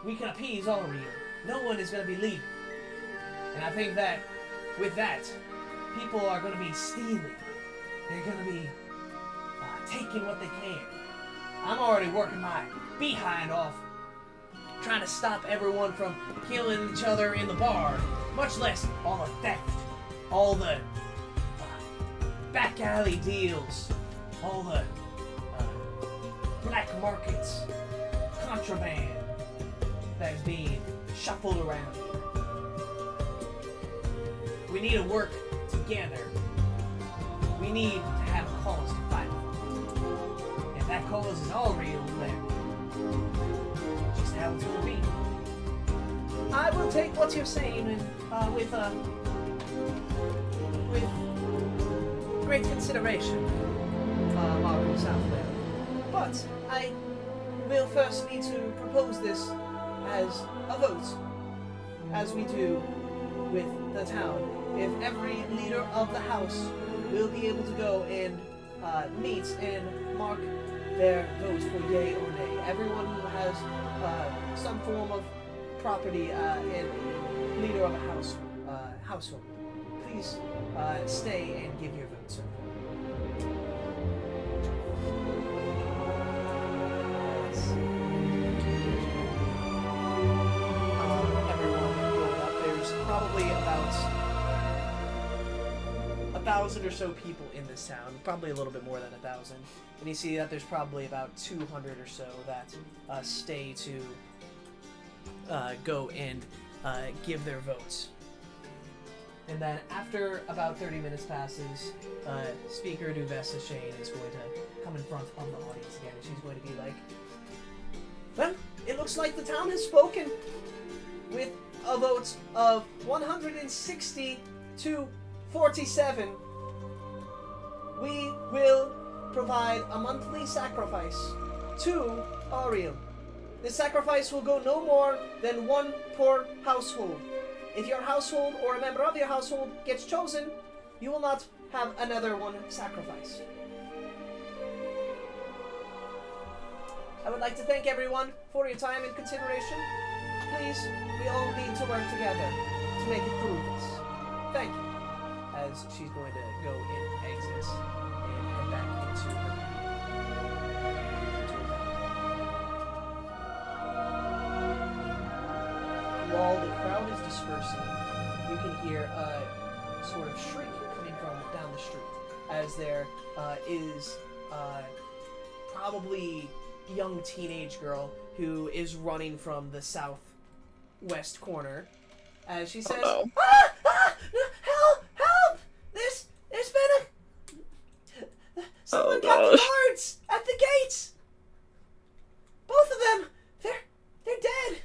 we can appease Ariel, no one is going to be leaving. And I think that with that, people are going to be stealing. They're going to be taking what they can. I'm already working my behind off trying to stop everyone from killing each other in the bar, much less all the theft, all the back alley deals, all the black markets, contraband that is being shuffled around here. We need to work together. We need to have a cause to fight for. If that cause is all real, then just how it's gonna be. I will take what you're saying and with great consideration, Markham Southwell. But I will first need to propose this as a vote, as we do with the town. If every leader of the house will be able to go and meet and mark their votes for yay or nay. Everyone who has some form of property and leader of a household, please stay and give your vote, sir. Everyone going up. There's probably about 1,000 or so people in this town, probably a little bit more than 1,000. And you see that there's probably about 200 or so that stay to go and give their votes. And then after about 30 minutes passes, Speaker Duvessa Shane is going to come in front of the audience again, and she's going to be like, well, it looks like the town has spoken with a vote of 160 to 47. We will provide a monthly sacrifice to Ariel. This sacrifice will go no more than one per household. If your household or a member of your household gets chosen, you will not have another one sacrificed. I would like to thank everyone for your time and consideration. Please, we all need to work together to make it through this. Thank you. As she's going to go and exit and head back into her While the crowd is dispersing, you can hear a sort of shriek coming from down the street, as there is probably a young teenage girl who is running from the southwest corner, as she says, Uh-oh. Help! There's been someone got the guards at the gates! Both of them! They're dead!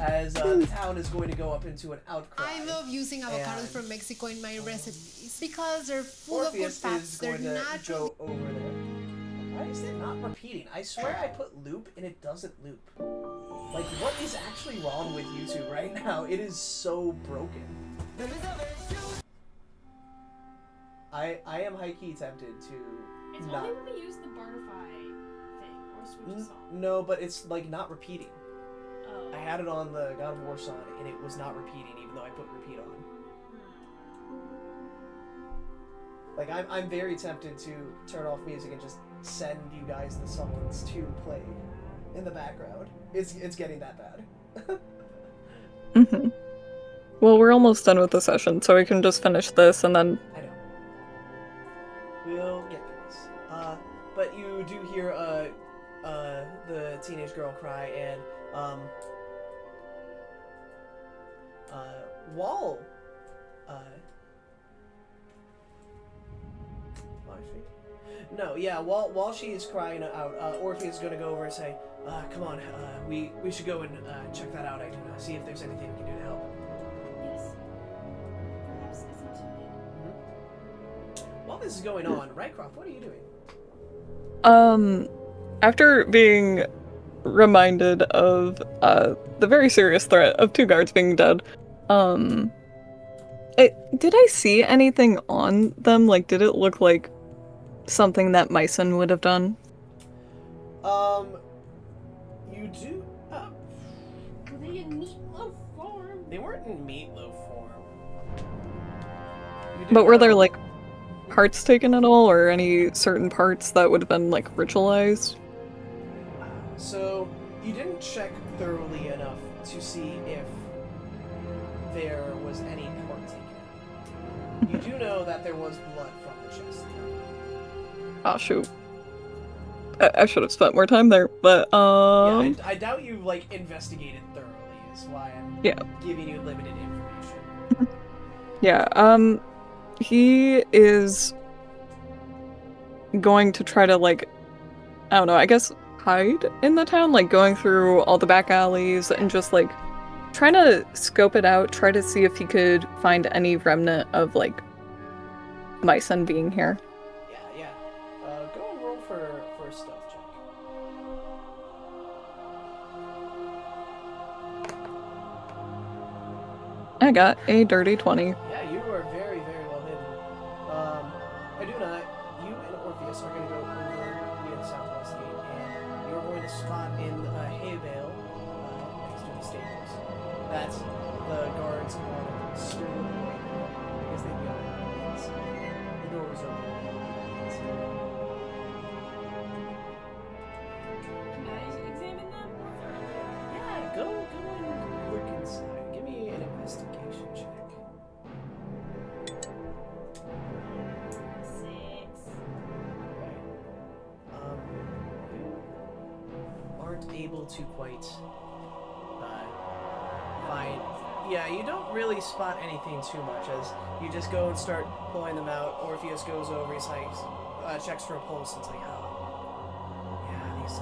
As the town is going to go up into an outcry. I love using avocados And from Mexico in my recipes because they're full of good Orpheus fats. is They're going to natural. go over there. Why is it not repeating? I swear I put loop and it doesn't loop. Like, what is actually wrong with YouTube right now? It is so broken. I am high key tempted to It's not. only when we use the Bartify thing or switch a song. No, but it's like not repeating. Oh. I had it on the God of War song and it was not repeating, even though I put repeat on. Like I'm very tempted to turn off music and just send you guys the songs to play in the background. It's getting that bad. Hmm. Well, we're almost done with the session, so we can just finish this and then. I know. We'll get through this. But you do hear the teenage girl cry, and Wall no, yeah, while she is crying out, Orpheus is gonna go over and say, come on, we should go and check that out, see if there's anything we can do to help. Yes. Perhaps it's not too late. While this is going on, Rycroft, what are you doing? After being reminded of the very serious threat of 2 guards being dead, did I see anything on them? Like, did it look like something that Myson would have done? You do. Were they in meatloaf form? They weren't in meatloaf form. You do But were know- there like parts taken at all, or any certain parts that would have been like ritualized? So you didn't check thoroughly enough to see if there was any part taken. You do know that there was blood from the chest. Oh shoot. I should have spent more time there, but Yeah, I doubt you like investigated thoroughly. Is why I'm Yeah. giving you limited information. yeah, he is going to try to like, I don't know, I guess hide in the town, like going through all the back alleys and just like trying to scope it out, try to see if he could find any remnant of like Myson being here. Yeah. Go and roll for a stealth check. I got a dirty 20. Yeah, you are very, very well hidden. Iduna, you and Orpheus are going to go over near the southwest gate, and you're going to spot in a hay bale next to the stables. That's the guards are still because they'd be on the door was open. Can I examine them more thoroughly? Yeah, go and look inside. Give me an investigation check. 6. You aren't able to quite find. Yeah, you don't really spot anything too much as you just go and start pulling them out. Orpheus goes over, he's like, checks for a pulse, and it's like, oh, yeah, these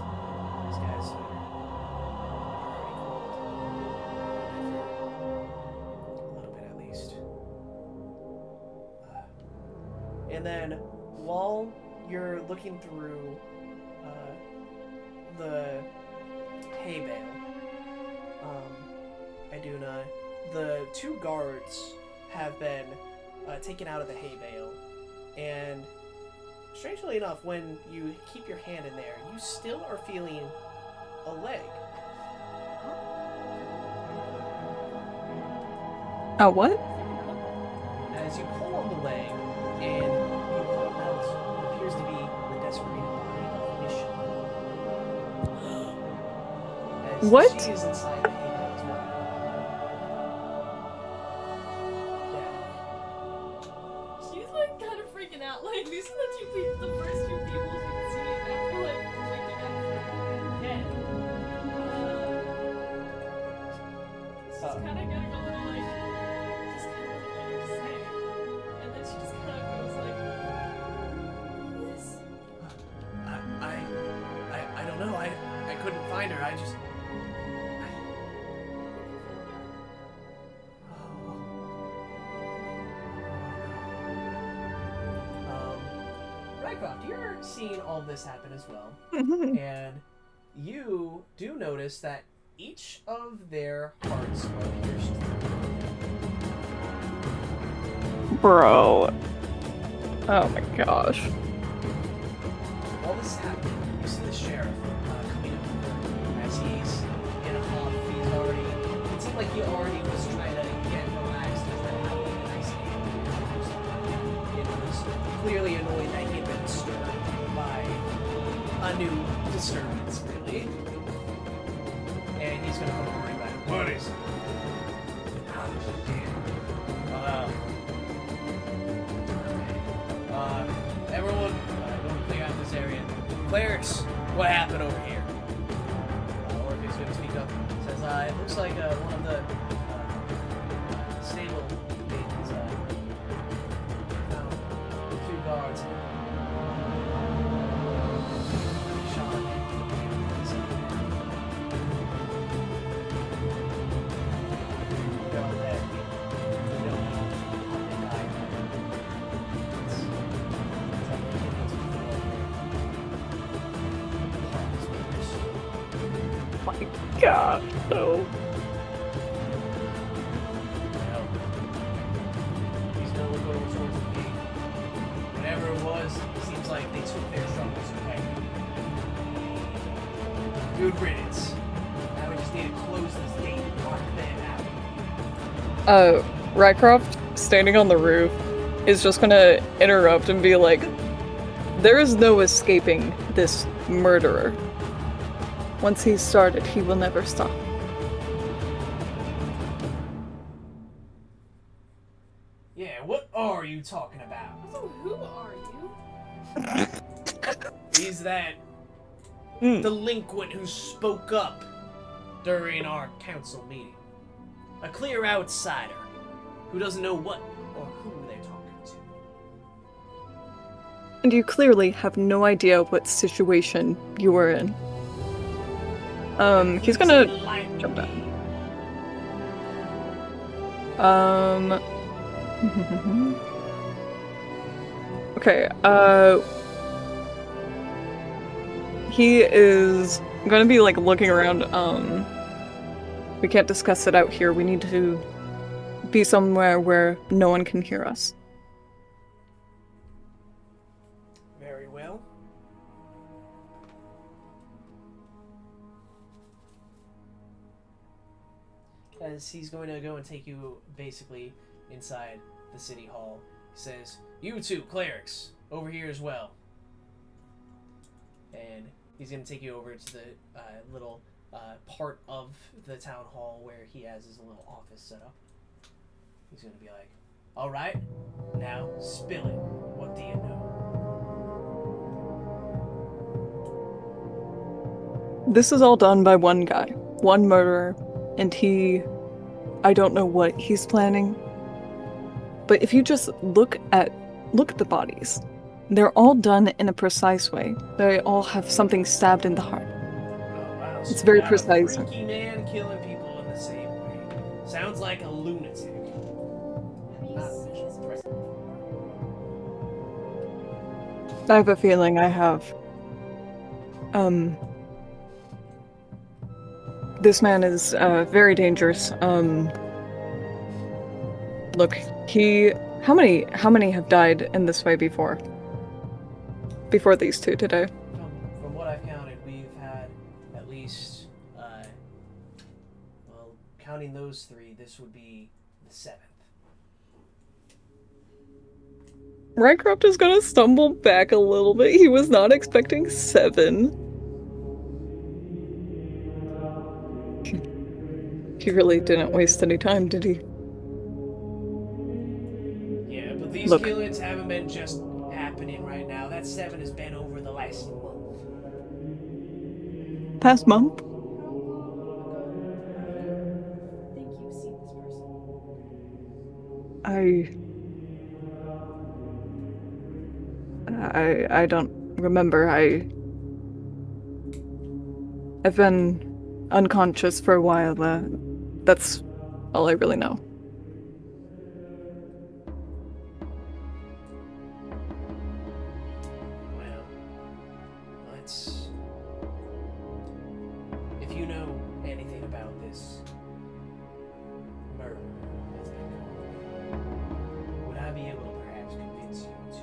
guys are already cold. A little bit at least. And then while you're looking through the hay bale, Iduna, the 2 guards have been taken out of the hay bale, and strangely enough, when you keep your hand in there, you still are feeling a leg. Oh, what? As you pull on the leg, and you pull out what appears to be the desecrated body of Mission. As What? she is inside the hay bale as well. She's like kind of freaking out. Like these are the first 2 people she's seen after like waking up from dead. She's kind of gonna go little like, just kind of what you're saying, and then she just kind of goes like, this. I don't know. I couldn't find her. I just. Rycroft, you're seeing all this happen as well, and you do notice that each of their hearts are pierced. Bro. Oh my gosh. While this is happening, you see the sheriff coming up as he's in a huff. He's already. It seemed like he already was trying to get relaxed as that happened, and I see it was clearly annoyed that he had been disturbed by a new disturbance, really. And he's gonna come worry about it. What is it? Everyone, don't clear out this area. Clerics, what happened over here? Orpheus is going to speak up. Says, it looks like one of the stable maidens found 2 guards. Shot. They're all dead. We don't know how they died. My god, no. These no look over towards the gate. Whatever it was, it seems like they took their troubles away. Good riddance. Now we just need to close this gate and lock them out. Rycroft, standing on the roof, is just gonna interrupt and be like, there is no escaping this murderer. Once he's started, he will never stop. Yeah, what are you talking about? So who are you? He's that delinquent who spoke up during our council meeting. A clear outsider who doesn't know what or who they're talking to. And you clearly have no idea what situation you were in. He's gonna jump down. Okay, he is gonna be like looking around. We can't discuss it out here. We need to be somewhere where no one can hear us. Very well. As he's going to go and take you basically inside the city hall. He says, "You 2 clerics, over here as well." And he's going to take you over to the little part of the town hall where he has his little office set up. He's going to be like, "All right, now spill it. What do you know?" This is all done by one guy, one murderer, and I don't know what he's planning. But if you just look at the bodies, they're all done in a precise way. They all have something stabbed in the heart. Oh, wow. It's So very we got precise. A freaky man killing people in the same way. Sounds like a lunatic. Have you seen this person before? I have a feeling I have. This man is very dangerous. Look, how many have died in this way before? Before these 2 today? From what I've counted, we've had at least, counting those 3, this would be the 7th. Rycroft is gonna stumble back a little bit. He was not expecting 7. He really didn't waste any time, did he? Yeah, but these Look. killings haven't been just happening right now. That 7 has been over the last month. Past month? How long ago do you think you've seen this person? I don't remember. I've been unconscious for a while. That's all I really know. Well, let's... If you know anything about this murder, as they call it, would I be able to perhaps convince you to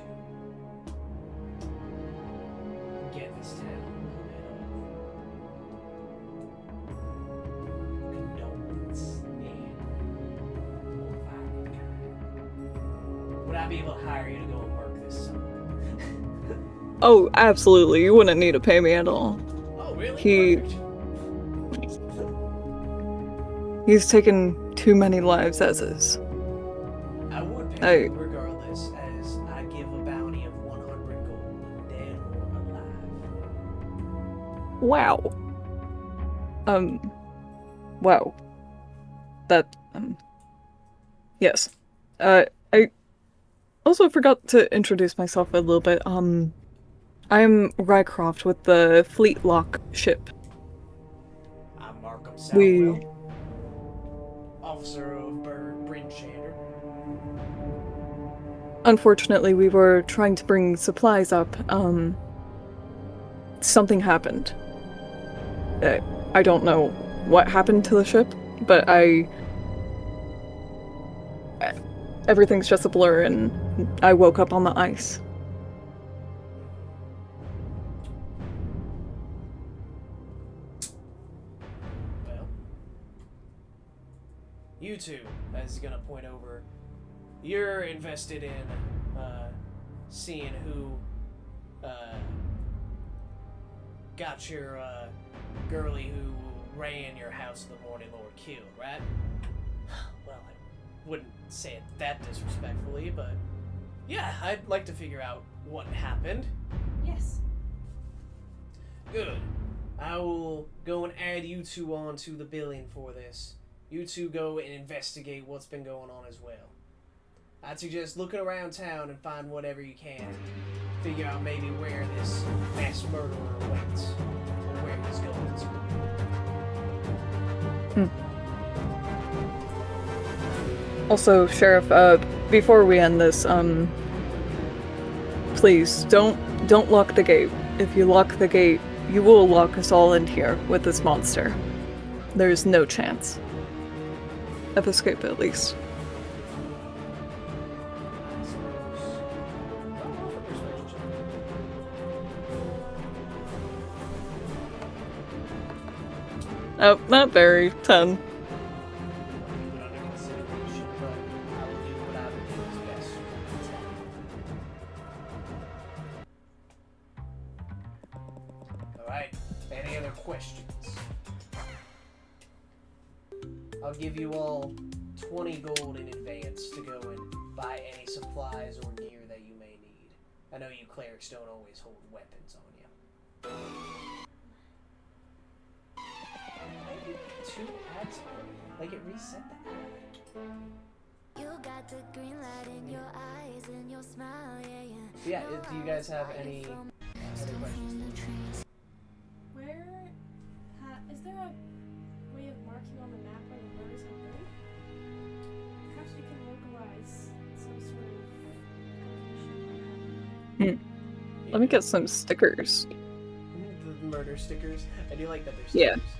I be able to hire you to go and work this summer? Oh, absolutely. You wouldn't need to pay me at all. Oh, really? He- Perfect. He's taken too many lives as is. I would pay I- you regardless, as I give a bounty of 100 gold, dead or alive. Wow. Wow. That, yes. I also forgot to introduce myself a little bit. I'm Rycroft with the Fleet Lock ship. I'm Markham We- Southwell, officer of Bryn Shander. Unfortunately, we were trying to bring supplies up. Something happened. I don't know what happened to the ship, but everything's just a blur, and I woke up on the ice. Well, you two, as he's gonna point over, you're invested in seeing who got your girlie who ran your House of the Morning Lord killed, right? Well, I wouldn't say it that disrespectfully, but yeah, I'd like to figure out what happened. Yes. Good. I will go and add you two onto the billing for this. You two go and investigate what's been going on as well. I'd suggest looking around town and find whatever you can. Figure out maybe where this mass murderer went, or where he's going to. Also, Sheriff, before we end this, please don't lock the gate. If you lock the gate, you will lock us all in here with this monster. There's no chance of escape, at least. I suppose. I'll roll for persuasion check. Oh, not very. 10. Keep it under consideration, but I will do what I would do is best for the town. Alright, any other questions? I'll give you all 20 gold in advance to go and buy any supplies or gear that you may need. I know you clerics don't always hold weapons on you. 2 ads? Like it reset that? You got the green light in your eyes and your smile, yeah. Yeah, do you guys have any other questions? Where is there a way of marking on the map where the murders have been? Perhaps we can localize some sort of location. Let me get some stickers. The murder stickers. I do like that they're Yeah. stickers.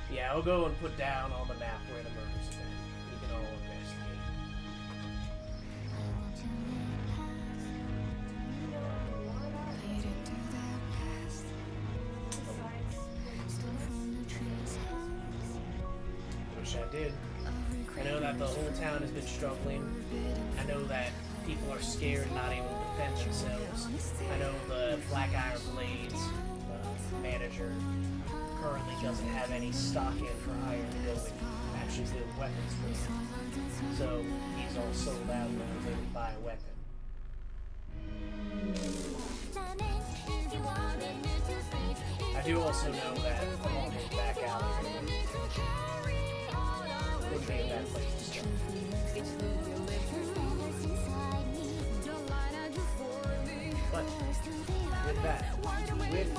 Yeah, I'll go and put down on the map where the murders have been. You can all investigate. Wish I did. I know that the whole town has been struggling. I know that people are scared and not able to defend themselves. I know the Black Iron Blades manager currently doesn't have any stock in for iron to go and actually build weapons with. So he's all sold out and was able to buy a weapon. I do also know that along his back alley would be a bad place to start. But with that, with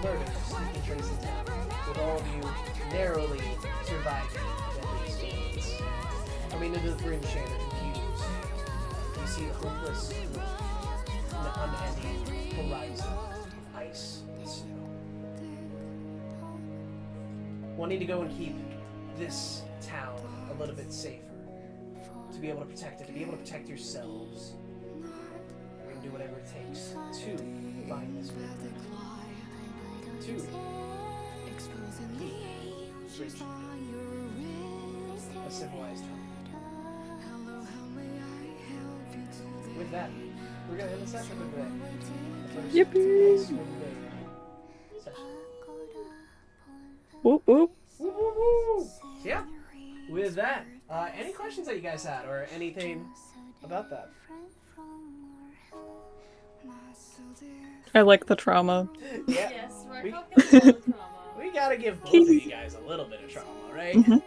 murders taking place in town, with all of you narrowly surviving deadly experience, coming into the Bryn Shander confused, you see the hopeless look, an unending horizon of ice and snow. Wanting to go and keep this town a little bit safer, to be able to protect it, to be able to protect yourselves. You're going to do whatever it takes to find this man. To keep a civilized home. with that, we're gonna end the session for today. Yippee! Session. Whoop whoop. Woo, woo, woo. Yeah. With that, any questions that you guys had or anything about that? I like the trauma. Yeah. Yes, We- Ragnarok gets a lot of trauma. We gotta give both of you guys a little bit of trauma, right? Mhm.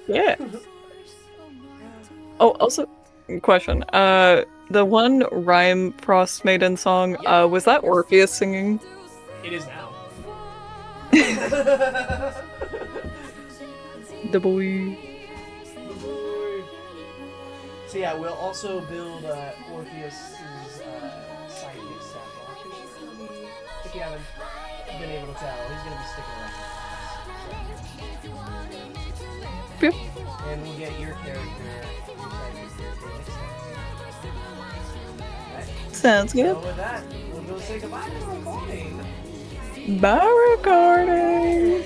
Yeah. Oh, also, question. The one Rhyme Frost Maiden song, was that Orpheus singing? It is now. The boy. So yeah, we'll also build Orpheus's sidekick stat block. If you haven't been able to tell, he's gonna be sticking around. Yep. And we'll get your character, your sidekick character next time. Sounds So good. with that, we'll go say goodbye to the recording. Bye, recording.